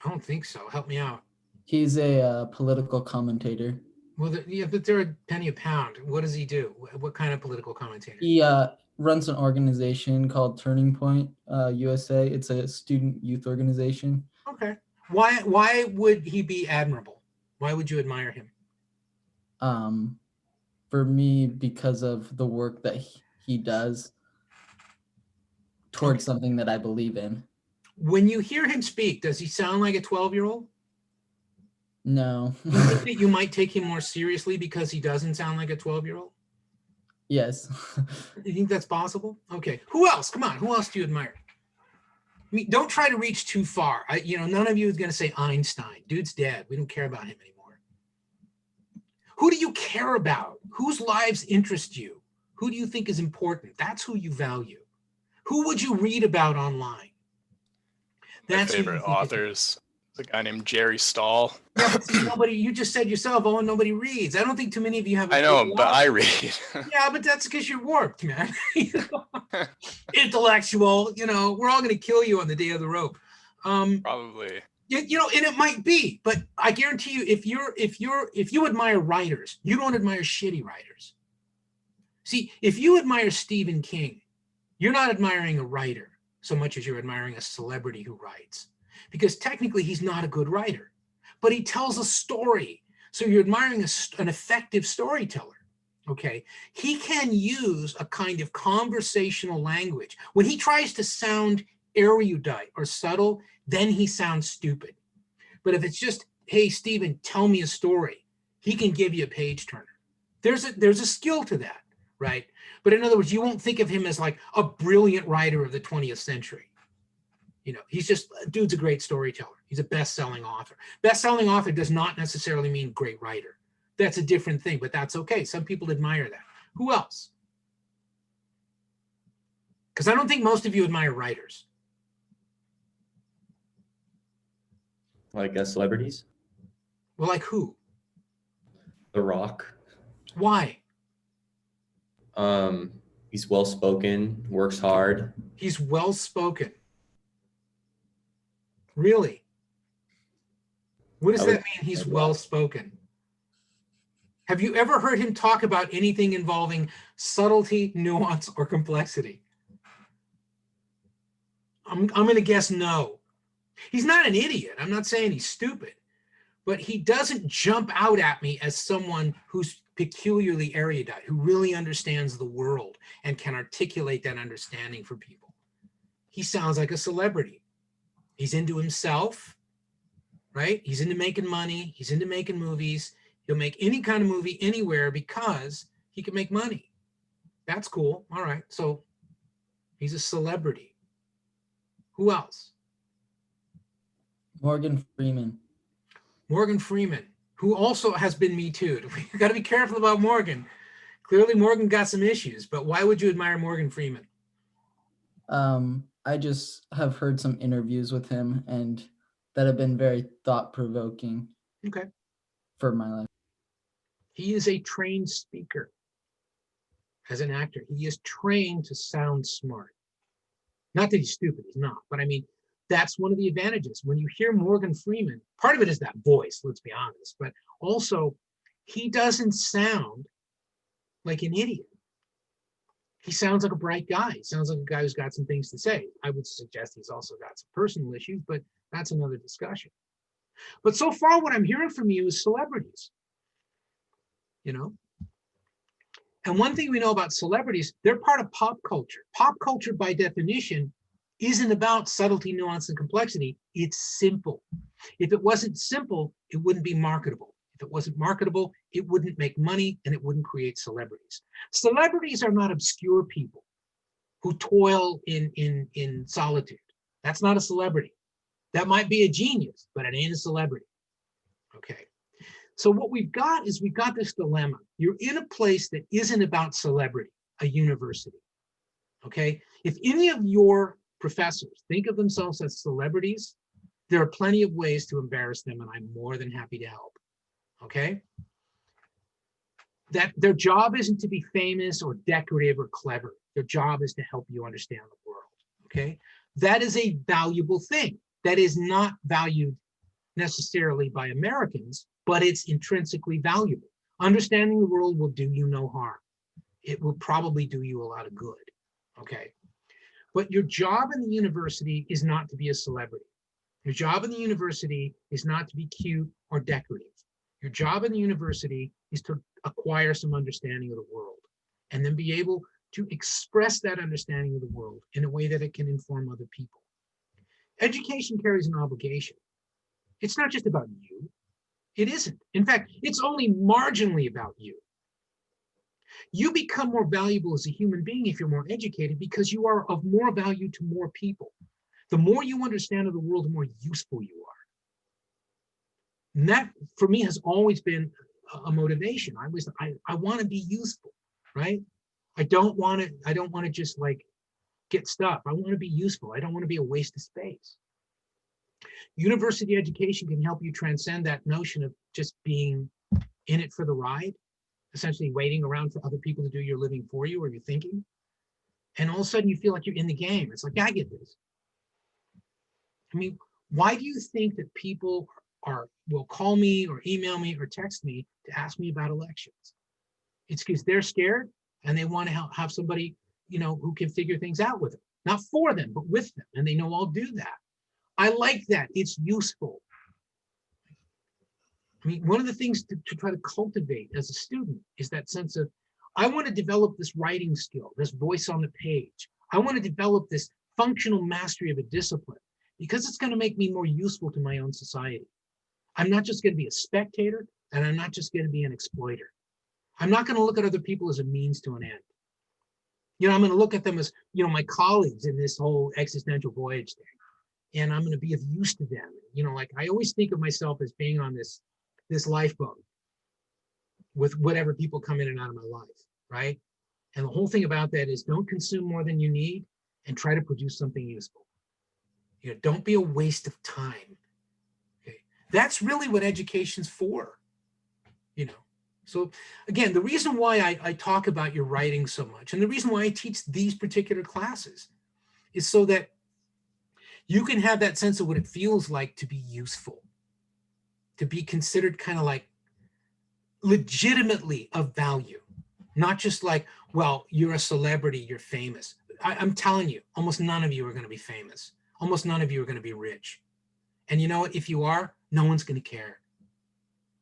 I don't think so. Help me out. He's a political commentator. Well, yeah, but they're a penny a pound. What does he do? What kind of political commentator? He runs an organization called Turning Point USA. It's a student youth organization. Okay. Why would he be admirable? Why would you admire him? For me, because of the work that he does towards something that I believe in. When you hear him speak, does he sound like a 12-year-old? No. Do you think that you might take him more seriously because he doesn't sound like a 12-year-old? Yes. You think that's possible? Okay. Who else? Come on. Who else do you admire? I mean, don't try to reach too far. None of you is going to say Einstein. Dude's dead. We don't care about him anymore. Who do you care about? Whose lives interest you? Who do you think is important? That's who you value. Who would you read about online? My That's who you favorite think is- authors is a guy named Jerry Stahl. Yeah, but see, nobody. You just said yourself, oh, nobody reads. I don't think too many of you have. I know, but I read. Yeah, but that's because you're warped, man. Intellectual. We're all going to kill you on the day of the rope. Probably. And it might be, but I guarantee you, if you admire writers, you don't admire shitty writers. See, if you admire Stephen King, you're not admiring a writer so much as you're admiring a celebrity who writes, because technically he's not a good writer, but he tells a story. So you're admiring an effective storyteller. Okay, he can use a kind of conversational language. When he tries to sound erudite or subtle, then he sounds stupid. But if it's just, hey, Stephen, tell me a story, he can give you a page turner. There's a skill to that, right? But in other words, you won't think of him as like a brilliant writer of the 20th century. He's just, dude's a great storyteller. He's a best-selling author. Best-selling author does not necessarily mean great writer. That's a different thing, but that's okay. Some people admire that. Who else? Because I don't think most of you admire writers. Like celebrities? Well, like who? The Rock. Why? He's well-spoken, works hard. He's well-spoken. Really? What does that mean, he's well-spoken? Have you ever heard him talk about anything involving subtlety, nuance, or complexity? I'm going to guess no. He's not an idiot. I'm not saying he's stupid, but he doesn't jump out at me as someone who's peculiarly erudite, who really understands the world and can articulate that understanding for people. He sounds like a celebrity. He's into himself, right? He's into making money. He's into making movies. He'll make any kind of movie anywhere because he can make money. That's cool. All right. So he's a celebrity. Who else? Morgan Freeman. Morgan Freeman, who also has been Me Too'd. We got to be careful about Morgan. Clearly, Morgan got some issues, but why would you admire Morgan Freeman? I just have heard some interviews with him and that have been very thought-provoking. Okay. For my life. He is a trained speaker. As an actor, he is trained to sound smart. Not that he's stupid, he's not, but I mean, that's one of the advantages. When you hear Morgan Freeman, part of it is that voice, let's be honest, but also he doesn't sound like an idiot. He sounds like a bright guy. He sounds like a guy who's got some things to say. I would suggest he's also got some personal issues, but that's another discussion. But so far, what I'm hearing from you is celebrities, And one thing we know about celebrities, they're part of pop culture. Pop culture, by definition, isn't about subtlety, nuance, and complexity. It's simple. If it wasn't simple, it wouldn't be marketable. If it wasn't marketable, it wouldn't make money and it wouldn't create celebrities. Celebrities are not obscure people who toil in solitude. That's not a celebrity. That might be a genius, but it ain't a celebrity. Okay. So what we've got is we've got this dilemma. You're in a place that isn't about celebrity, a university. Okay. If any of your professors think of themselves as celebrities, there are plenty of ways to embarrass them, and I'm more than happy to help. Okay. That their job isn't to be famous or decorative or clever. Their job is to help you understand the world. Okay. That is a valuable thing. That is not valued necessarily by Americans, but it's intrinsically valuable. Understanding the world will do you no harm. It will probably do you a lot of good. Okay. But your job in the university is not to be a celebrity. Your job in the university is not to be cute or decorative. Your job in the university is to acquire some understanding of the world and then be able to express that understanding of the world in a way that it can inform other people. Education carries an obligation. It's not just about you. It isn't. In fact, it's only marginally about you. You become more valuable as a human being if you're more educated because you are of more value to more people. The more you understand of the world, the more useful you are. And that, for me, has always been a motivation. I want to be useful, right? I don't want to just like get stuff. I want to be useful. I don't want to be a waste of space. University education can help you transcend that notion of just being in it for the ride, essentially waiting around for other people to do your living for you or your thinking. And all of a sudden you feel like you're in the game. It's like, yeah, I get this. I mean, why do you think that people will call me or email me or text me to ask me about elections? It's because they're scared and they want to have somebody, who can figure things out with them, not for them, but with them. And they know I'll do that. I like that. It's useful. I mean, one of the things to try to cultivate as a student is that sense of, I want to develop this writing skill, this voice on the page. I want to develop this functional mastery of a discipline because it's going to make me more useful to my own society. I'm not just going to be a spectator, and I'm not just going to be an exploiter. I'm not going to look at other people as a means to an end. I'm going to look at them as, my colleagues in this whole existential voyage thing. And I'm going to be of use to them. Like I always think of myself as being on this lifeboat with whatever people come in and out of my life, right? And the whole thing about that is don't consume more than you need and try to produce something useful. Don't be a waste of time. Okay, that's really what education's for. So again, the reason why I talk about your writing so much and the reason why I teach these particular classes is so that you can have that sense of what it feels like to be useful, to be considered kind of like legitimately of value, not just like, well, you're a celebrity, you're famous. I'm telling you, almost none of you are going to be famous. Almost none of you are going to be rich. And you know what? If you are, no one's going to care.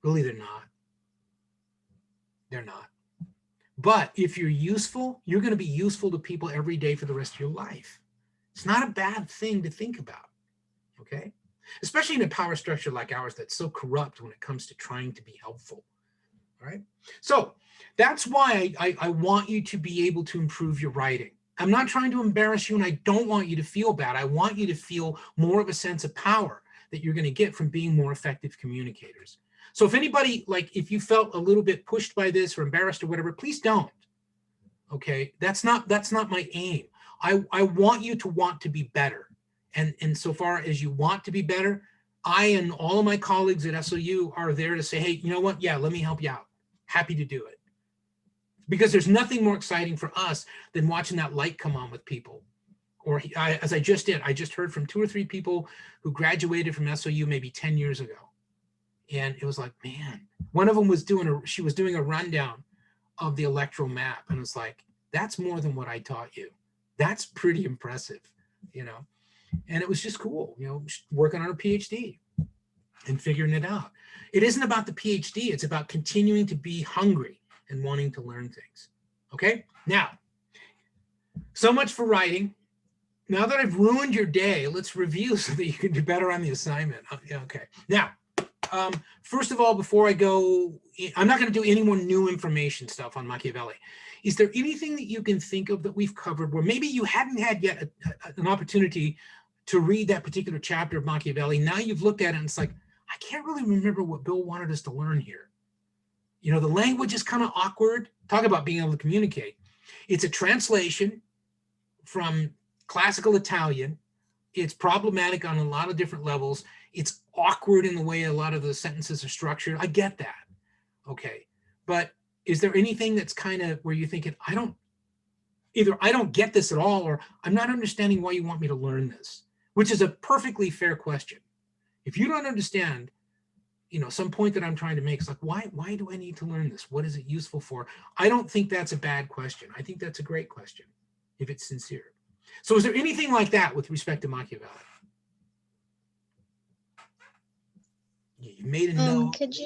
Really, they're not. They're not. But if you're useful, you're going to be useful to people every day for the rest of your life. It's not a bad thing to think about, okay? Especially in a power structure like ours that's so corrupt when it comes to trying to be helpful, all right? So that's why I want you to be able to improve your writing. I'm not trying to embarrass you, and I don't want you to feel bad. I want you to feel more of a sense of power that you're going to get from being more effective communicators. So if anybody, if you felt a little bit pushed by this or embarrassed or whatever, please don't, okay? That's not my aim. I want you to want to be better. And so far as you want to be better, I and all of my colleagues at SOU are there to say, hey, you know what? Yeah, let me help you out. Happy to do it. Because there's nothing more exciting for us than watching that light come on with people. Or as I just did, I just heard from 2 or 3 people who graduated from SOU maybe 10 years ago. And it was like, man, one of them was doing a rundown of the electoral map. And it's like, that's more than what I taught you. That's pretty impressive, and it was just cool, working on her PhD and figuring it out. It isn't about the PhD. It's about continuing to be hungry and wanting to learn things. Okay, now, so much for writing. Now that I've ruined your day, let's review so that you can do better on the assignment. Yeah, okay, now, first of all, before I go, I'm not going to do any more new information stuff on Machiavelli. Is there anything that you can think of that we've covered where maybe you hadn't had yet an opportunity to read that particular chapter of Machiavelli? Now you've looked at it and it's like, I can't really remember what Bill wanted us to learn here. You know, the language is kind of awkward. Talk about being able to communicate. It's a translation from classical Italian. It's problematic on a lot of different levels. It's awkward in the way a lot of the sentences are structured. I get that. Okay. But is there anything that's kind of where you're thinking, either I don't get this at all, or I'm not understanding why you want me to learn this, which is a perfectly fair question. If you don't understand, you know, some point that I'm trying to make is like, why do I need to learn this? What is it useful for? I don't think that's a bad question. I think that's a great question if it's sincere. So is there anything like that with respect to Machiavelli? You made a note. Could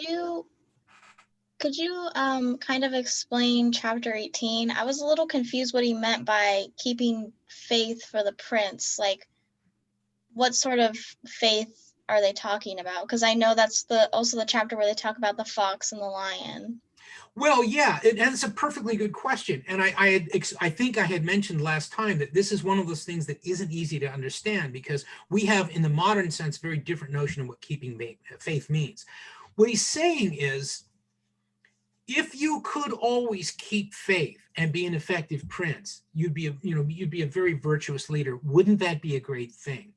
you kind of explain chapter 18? I was a little confused what he meant by keeping faith for the prince. Like, what sort of faith are they talking about? Because I know that's also the chapter where they talk about the fox and the lion. Well, yeah, and it's a perfectly good question. And I think I had mentioned last time that this is one of those things that isn't easy to understand because we have, in the modern sense, very different notion of what keeping faith means. What he's saying is, if you could always keep faith and be an effective prince, you'd be a very virtuous leader. Wouldn't that be a great thing?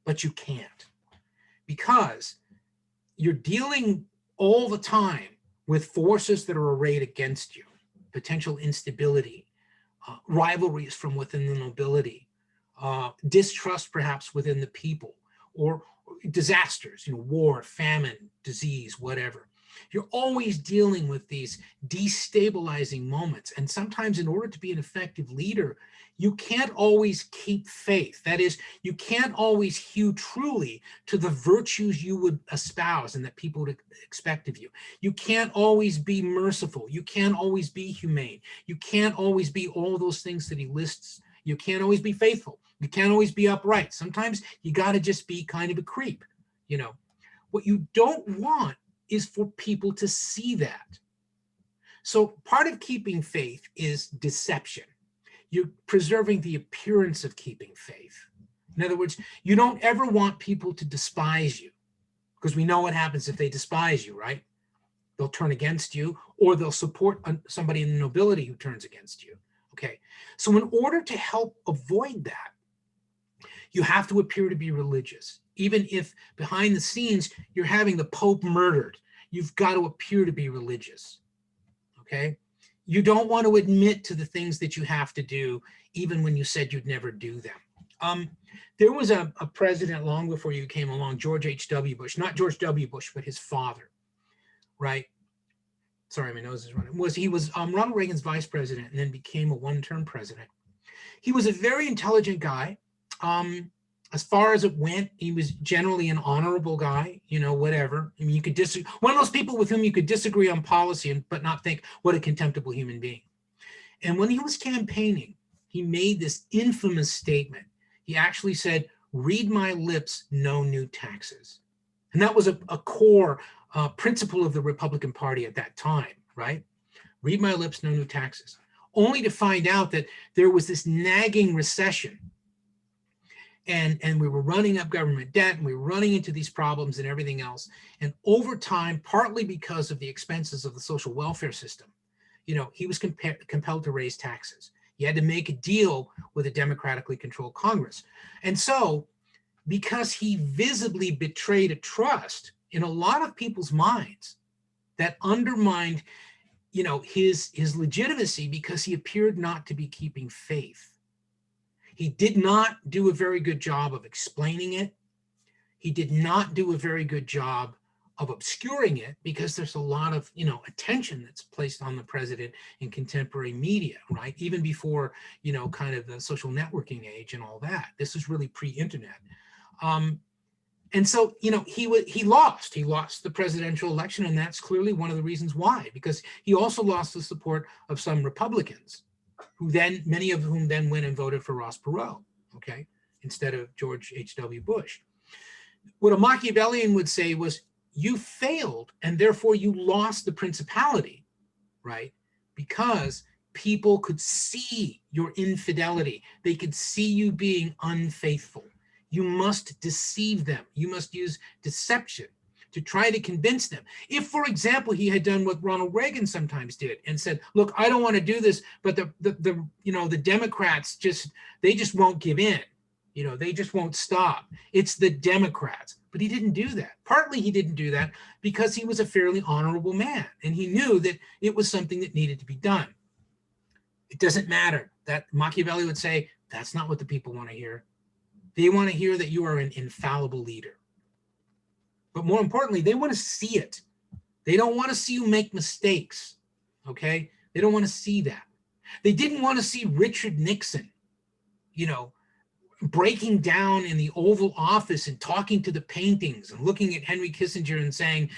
But you can't, because you're dealing all the time with forces that are arrayed against you, potential instability, rivalries from within the nobility, distrust perhaps within the people, or disasters, war, famine, disease, whatever. You're always dealing with these destabilizing moments. And sometimes in order to be an effective leader, you can't always keep faith. That is, you can't always hew truly to the virtues you would espouse and that people would expect of you. You can't always be merciful. You can't always be humane. You can't always be all those things that he lists. You can't always be faithful. You can't always be upright. Sometimes you got to just be kind of a creep. What you don't want is for people to see that. So part of keeping faith is deception. You're preserving the appearance of keeping faith. In other words, you don't ever want people to despise you, because we know what happens if they despise you, right? They'll turn against you, or they'll support somebody in the nobility who turns against you. Okay, so in order to help avoid that, you have to appear to be religious. Even if behind the scenes you're having the Pope murdered, you've got to appear to be religious. Okay? You don't want to admit to the things that you have to do, even when you said you'd never do them. There was a president long before you came along, George H.W. Bush, not George W. Bush, but his father, right? Sorry, my nose is running. He was Ronald Reagan's vice president and then became a one-term president. He was a very intelligent guy. As far as it went, he was generally an honorable guy, whatever. I mean, you could disagree. One of those people with whom you could disagree on policy but not think, what a contemptible human being. And when he was campaigning, he made this infamous statement. He actually said, "Read my lips, no new taxes." And that was a core principle of the Republican Party at that time, right? Read my lips, no new taxes. Only to find out that there was this nagging recession. And we were running up government debt, and we were running into these problems and everything else. And over time, partly because of the expenses of the social welfare system, he was compelled to raise taxes. He had to make a deal with a democratically controlled Congress. And so, because he visibly betrayed a trust in a lot of people's minds that undermined, his legitimacy, because he appeared not to be keeping faith. He did not do a very good job of explaining it. He did not do a very good job of obscuring it, because there's a lot of, attention that's placed on the president in contemporary media, right? Even before, kind of the social networking age and all that. This is really pre-internet. And so, he lost the presidential election, and that's clearly one of the reasons why, because he also lost the support of some Republicans, many of whom then went and voted for Ross Perot, okay, instead of George H.W. Bush. What a Machiavellian would say was, you failed, and therefore you lost the principality, right? Because people could see your infidelity. They could see you being unfaithful. You must deceive them. You must use deception to try to convince them. If, for example, he had done what Ronald Reagan sometimes did and said, look, I don't want to do this, but the Democrats they just won't give in. They just won't stop. It's the Democrats. But he didn't do that. Partly he didn't do that because he was a fairly honorable man, and he knew that it was something that needed to be done. It doesn't matter. That Machiavelli would say, that's not what the people want to hear. They want to hear that you are an infallible leader. But more importantly, they want to see it. They don't want to see you make mistakes, okay? They don't want to see that. They didn't want to see Richard Nixon, breaking down in the Oval Office and talking to the paintings and looking at Henry Kissinger and saying,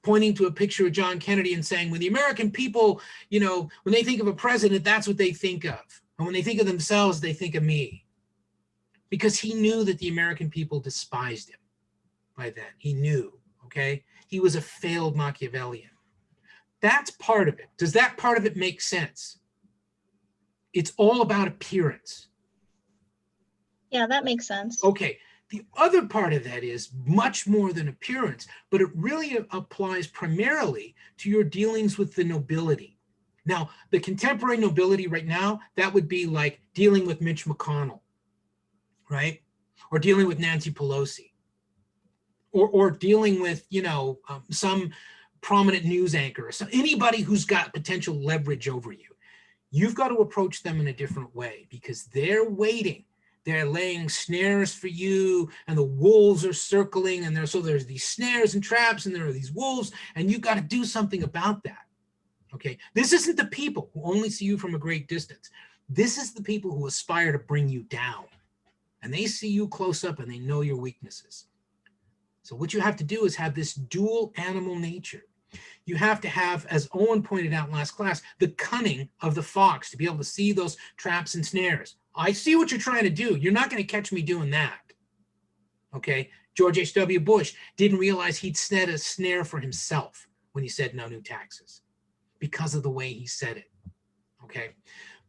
pointing to a picture of John Kennedy and saying, when the American people, when they think of a president, that's what they think of. And when they think of themselves, they think of me. Because he knew that the American people despised him by then. He knew, okay? He was a failed Machiavellian. That's part of it. Does that part of it make sense? It's all about appearance. Yeah, that makes sense. Okay, the other part of that is much more than appearance, but it really applies primarily to your dealings with the nobility. Now, the contemporary nobility right now, that would be like dealing with Mitch McConnell, right? Or dealing with Nancy Pelosi, or dealing with, some prominent news anchor, or anybody who's got potential leverage over you. You've got to approach them in a different way because they're waiting. They're laying snares for you, and the wolves are circling, and there's these snares and traps, and there are these wolves, and you've got to do something about that. Okay, this isn't the people who only see you from a great distance. This is the people who aspire to bring you down, and they see you close up and they know your weaknesses. So what you have to do is have this dual animal nature. You have to have, as Owen pointed out in last class, the cunning of the fox to be able to see those traps and snares. I see what you're trying to do. You're not going to catch me doing that. Okay, George H.W. Bush didn't realize he'd set a snare for himself when he said no new taxes because of the way he said it. Okay,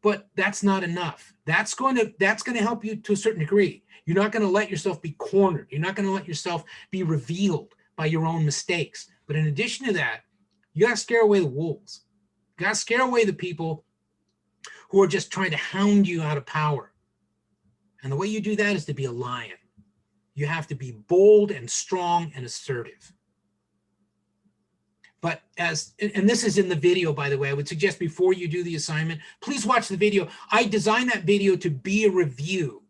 but that's not enough. That's going to help you to a certain degree. You're not going to let yourself be cornered. You're not going to let yourself be revealed by your own mistakes. But in addition to that, you got to scare away the wolves. You got to scare away the people who are just trying to hound you out of power. And the way you do that is to be a lion. You have to be bold and strong and assertive. But and this is in the video, by the way, I would suggest before you do the assignment, please watch the video. I designed that video to be a review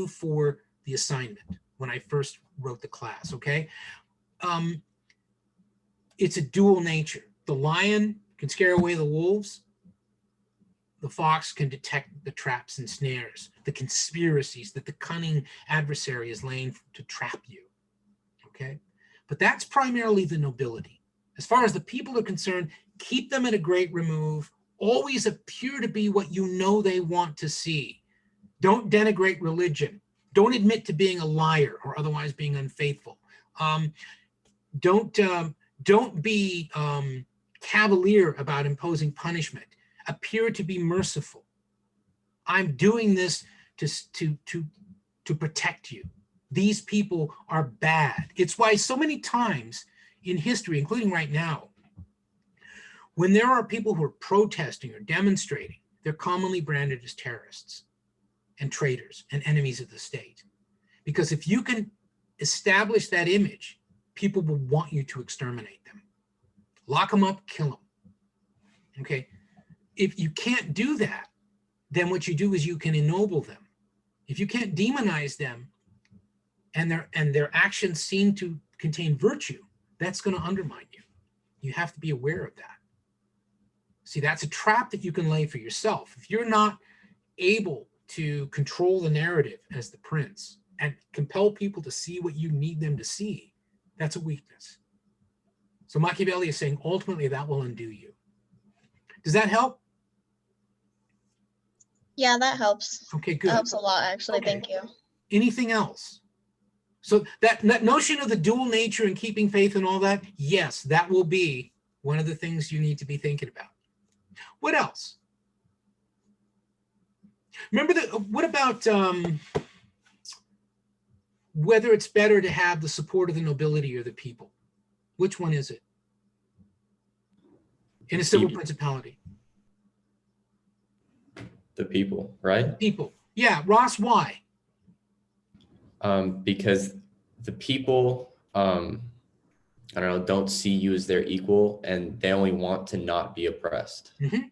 for the assignment when I first wrote the class, okay? It's a dual nature. The lion can scare away the wolves. The fox can detect the traps and snares, the conspiracies that the cunning adversary is laying to trap you, okay? But that's primarily the nobility. As far as the people are concerned, keep them at a great remove. Always appear to be what you know they want to see. Don't denigrate religion. Don't admit to being a liar or otherwise being unfaithful. Don't be cavalier about imposing punishment. Appear to be merciful. I'm doing this to protect you. These people are bad. It's why so many times in history, including right now, when there are people who are protesting or demonstrating, they're commonly branded as terrorists and traitors and enemies of the state. Because if you can establish that image, people will want you to exterminate them. Lock them up, kill them. Okay? If you can't do that, then what you do is you can ennoble them. If you can't demonize them and their actions seem to contain virtue, that's going to undermine you. You have to be aware of that. See, that's a trap that you can lay for yourself. If you're not able to control the narrative as the prince and compel people to see what you need them to see, that's a weakness. So Machiavelli is saying ultimately that will undo you. Does that help? Yeah, that helps. Okay, That good. helps a lot, actually. Okay. Thank you. Anything else? So that notion of the dual nature and keeping faith and all that, yes, that will be one of the things you need to be thinking about. What else? Remember what about whether it's better to have the support of the nobility or the people? Which one is it? In a civil People. principality. The people, right? People. Yeah, Ross, why? Because the people, I don't know, don't see you as their equal, and they only want to not be oppressed. Mm-hmm.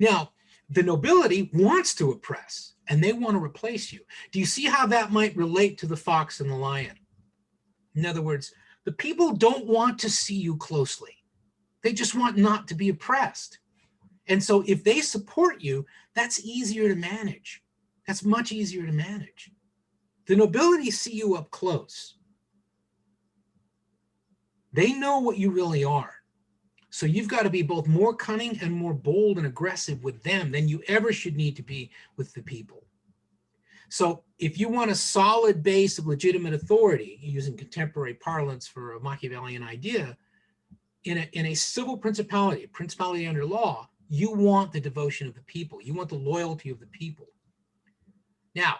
Now, the nobility wants to oppress, and they want to replace you. Do you see how that might relate to the fox and the lion? In other words, the people don't want to see you closely. They just want not to be oppressed. And so if they support you, that's easier to manage. That's much easier to manage. The nobility see you up close. They know what you really are. So you've got to be both more cunning and more bold and aggressive with them than you ever should need to be with the people. So if you want a solid base of legitimate authority, using contemporary parlance for a Machiavellian idea, in a civil principality, a principality under law, you want the devotion of the people. You want the loyalty of the people. Now,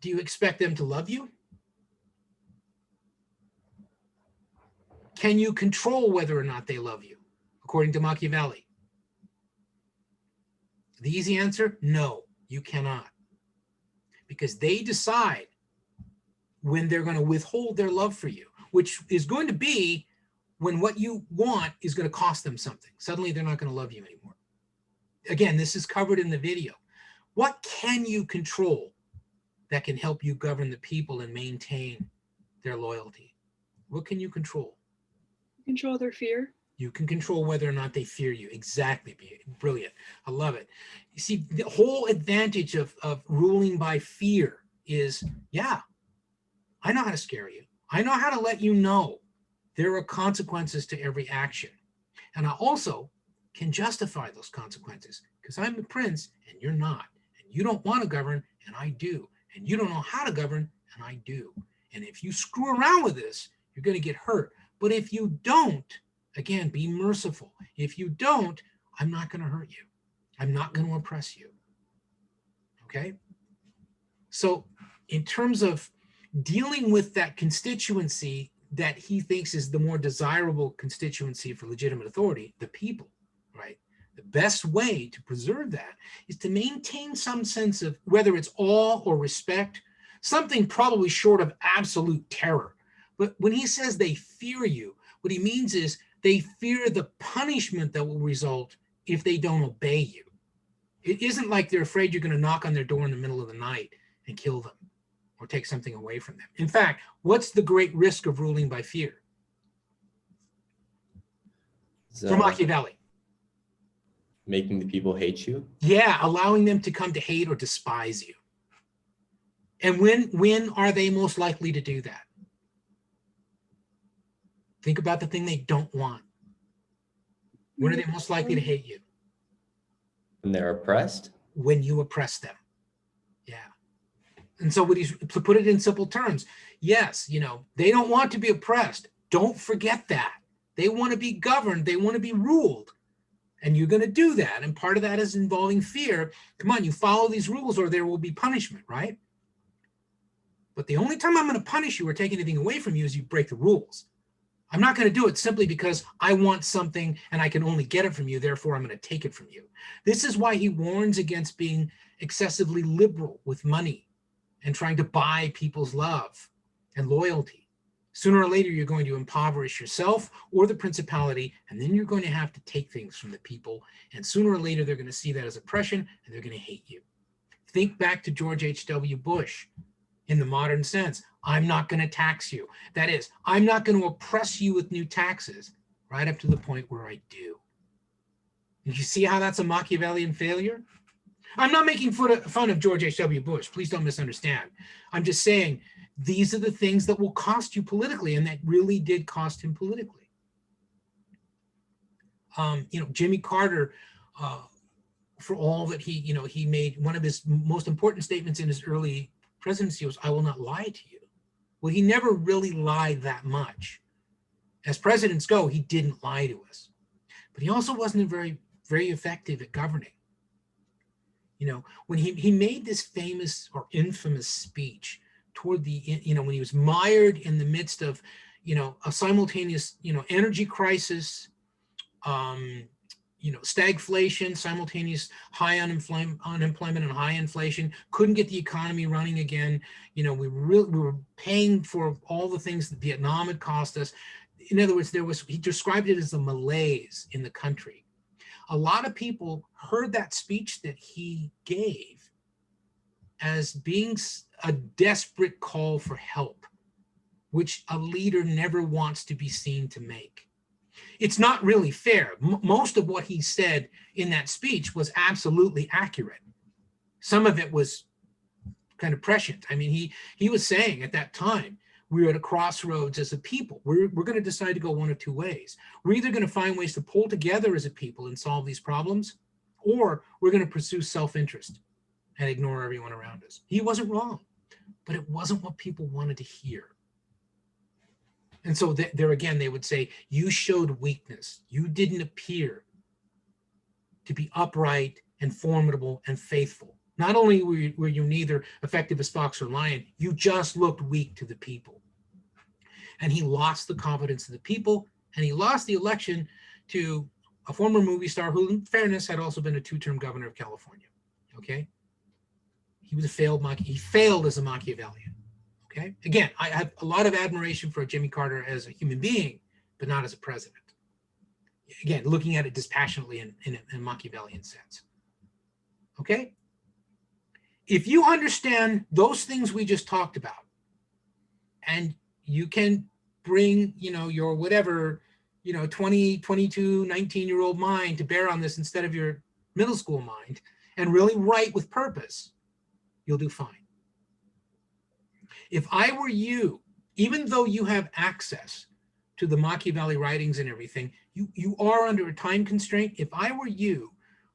do you expect them to love you? Can you control whether or not they love you, according to Machiavelli? The easy answer, no, you cannot. Because they decide when they're going to withhold their love for you, which is going to be when what you want is going to cost them something. Suddenly they're not going to love you anymore. Again, this is covered in the video. What can you control that can help you govern the people and maintain their loyalty? What can you control? Control their fear. You can control whether or not they fear you. Exactly. Brilliant. I love it. You see, the whole advantage of ruling by fear is, yeah, I know how to scare you. I know how to let you know there are consequences to every action. And I also can justify those consequences because I'm the prince and you're not. And you don't want to govern and I do. And you don't know how to govern and I do. And if you screw around with this, you're going to get hurt. But if you don't, again, be merciful. If you don't, I'm not going to hurt you. I'm not going to oppress you. Okay? So in terms of dealing with that constituency that he thinks is the more desirable constituency for legitimate authority, the people, right? The best way to preserve that is to maintain some sense of, whether it's awe or respect, something probably short of absolute terror. But when he says they fear you, what he means is they fear the punishment that will result if they don't obey you. It isn't like they're afraid you're going to knock on their door in the middle of the night and kill them or take something away from them. In fact, what's the great risk of ruling by fear? So, For Machiavelli. making the people hate you. Yeah, allowing them to come to hate or despise you. And when are they most likely to do that? Think about the thing they don't want. When are they most likely to hate you? When they're oppressed. When you oppress them. Yeah. And so to put it in simple terms, yes, they don't want to be oppressed. Don't forget that. They want to be governed. They want to be ruled. And you're going to do that. And part of that is involving fear. Come on, you follow these rules or there will be punishment, right? But the only time I'm going to punish you or take anything away from you is you break the rules. I'm not going to do it simply because I want something and I can only get it from you, therefore I'm going to take it from you. This is why he warns against being excessively liberal with money and trying to buy people's love and loyalty. Sooner or later, you're going to impoverish yourself or the principality, and then you're going to have to take things from the people. And sooner or later, they're going to see that as oppression and they're going to hate you. Think back to George H.W. Bush in the modern sense. I'm not going to tax you. That is, I'm not going to oppress you with new taxes right up to the point where I do. And you see how that's a Machiavellian failure? I'm not making fun of George H.W. Bush. Please don't misunderstand. I'm just saying these are the things that will cost you politically, and that really did cost him politically. Jimmy Carter, for all that he made, one of his most important statements in his early presidency was, "I will not lie to you." Well, he never really lied that much. As presidents go, he didn't lie to us. But he also wasn't very, very effective at governing. When he made this famous or infamous speech toward when he was mired in the midst of, a simultaneous, energy crisis, stagflation, simultaneous high unemployment and high inflation, couldn't get the economy running again. We were paying for all the things that Vietnam had cost us. In other words, he described it as a malaise in the country. A lot of people heard that speech that he gave as being a desperate call for help, which a leader never wants to be seen to make. It's not really fair. Most of what he said in that speech was absolutely accurate. Some of it was kind of prescient. I mean, he was saying at that time, we're at a crossroads as a people. We're going to decide to go one of two ways. We're either going to find ways to pull together as a people and solve these problems, or we're going to pursue self-interest and ignore everyone around us. He wasn't wrong, but it wasn't what people wanted to hear. And so there again, they would say, you showed weakness. You didn't appear to be upright and formidable and faithful. Not only were you neither effective as fox or lion, you just looked weak to the people. And he lost the confidence of the people, and he lost the election to a former movie star who, in fairness, had also been a two-term governor of California. Okay? He failed as a Machiavellian. Okay? Again, I have a lot of admiration for Jimmy Carter as a human being, but not as a president. Again, looking at it dispassionately in a Machiavellian sense. Okay? If you understand those things we just talked about, and you can bring, your whatever, 20, 22, 19-year-old mind to bear on this instead of your middle school mind, and really write with purpose, you'll do fine. If I were you, even though you have access to the Machiavelli writings and everything, you are under a time constraint. If I were you,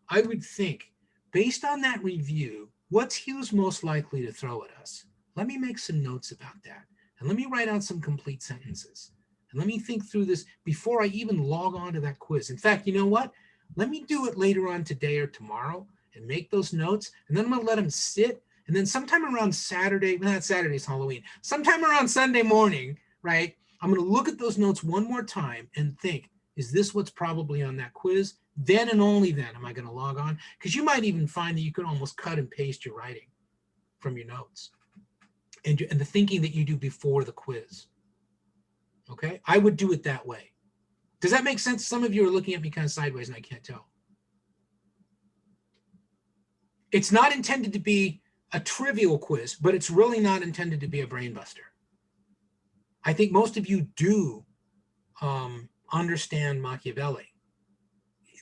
I would think, based on that review, what's Hughes most likely to throw at us? Let me make some notes about that. And let me write out some complete sentences. And let me think through this before I even log on to that quiz. In fact, you know what? Let me do it later on today or tomorrow and make those notes. And then I'm going to let them sit. And then sometime around Saturday, not Saturday, it's Halloween, sometime around Sunday morning, right? I'm going to look at those notes one more time and think, is this what's probably on that quiz? Then and only then am I going to log on, because you might even find that you can almost cut and paste your writing from your notes and the thinking that you do before the quiz. Okay, I would do it that way. Does that make sense? Some of you are looking at me kind of sideways and I can't tell. It's not intended to be a trivial quiz, but it's really not intended to be a brain buster. I think most of you do understand Machiavelli.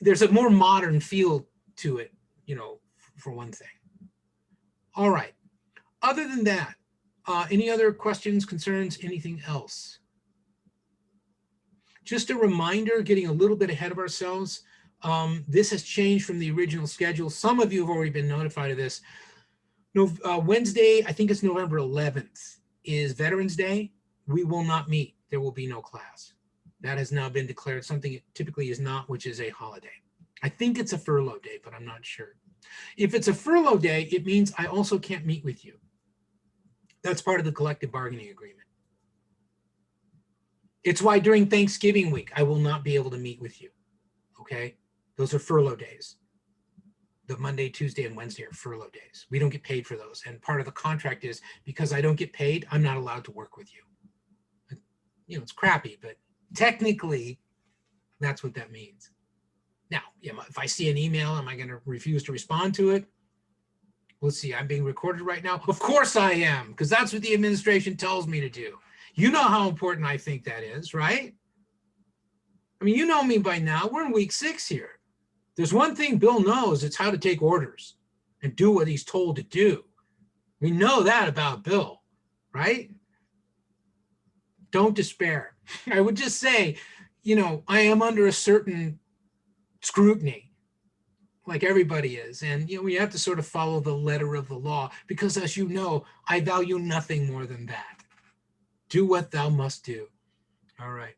There's a more modern feel to it, for one thing. All right. Other than that, any other questions, concerns, anything else? Just a reminder, getting a little bit ahead of ourselves. This has changed from the original schedule. Some of you have already been notified of this. Wednesday, I think it's November 11th, is Veterans Day. We will not meet. There will be no class. That has now been declared something it typically is not, which is a holiday. I think it's a furlough day, but I'm not sure. If it's a furlough day, it means I also can't meet with you. That's part of the collective bargaining agreement. It's why during Thanksgiving week, I will not be able to meet with you. Okay? Those are furlough days. The Monday, Tuesday, and Wednesday are furlough days. We don't get paid for those. And part of the contract is because I don't get paid, I'm not allowed to work with you. It's crappy, but technically, that's what that means. Now, if I see an email, am I going to refuse to respond to it? Let's see, I'm being recorded right now. Of course I am, because that's what the administration tells me to do. You know how important I think that is, right? I mean, you know me by now. We're in week 6 here. There's one thing Bill knows, it's how to take orders. and do what he's told to do. We know that about Bill, right? Don't despair. I would just say, you know, I am under a certain scrutiny, like everybody is. And, you know, we have to sort of follow the letter of the law because, as you know, I value nothing more than that. Do what thou must do. All right.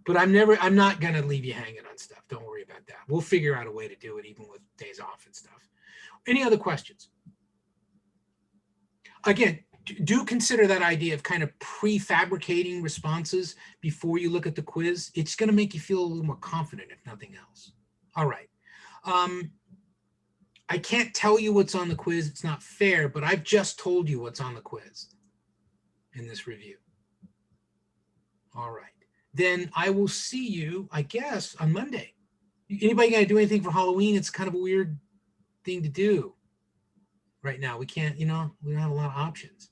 But I'm not going to leave you hanging on stuff. Don't worry about that. We'll figure out a way to do it even with days off and stuff. Any other questions? Again, do consider that idea of kind of prefabricating responses before you look at the quiz. It's going to make you feel a little more confident, if nothing else. All right. I can't tell you what's on the quiz. It's not fair, but I've just told you what's on the quiz in this review. All right. Then I will see you, I guess, on Monday. Anybody got to do anything for Halloween? It's kind of a weird thing to do right now. We can't, you know, we don't have a lot of options.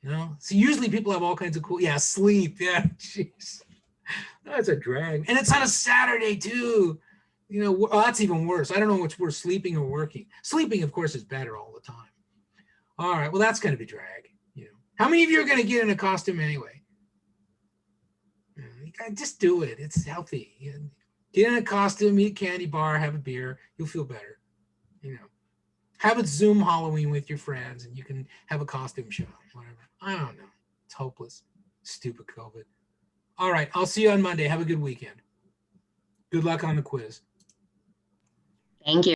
No. So usually people have all kinds of cool, yeah, sleep. Yeah, jeez. That's a drag. And it's on a Saturday too. You know, well, that's even worse. I don't know what's worse, sleeping or working. Sleeping, of course, is better all the time. All right. Well, that's going to be drag. You know, how many of you are going to get in a costume anyway? Just do it. It's healthy. Get in a costume, eat a candy bar, have a beer. You'll feel better. You know, have a Zoom Halloween with your friends, and you can have a costume show. Whatever. I don't know. It's hopeless. Stupid COVID. All right. I'll see you on Monday. Have a good weekend. Good luck on the quiz. Thank you.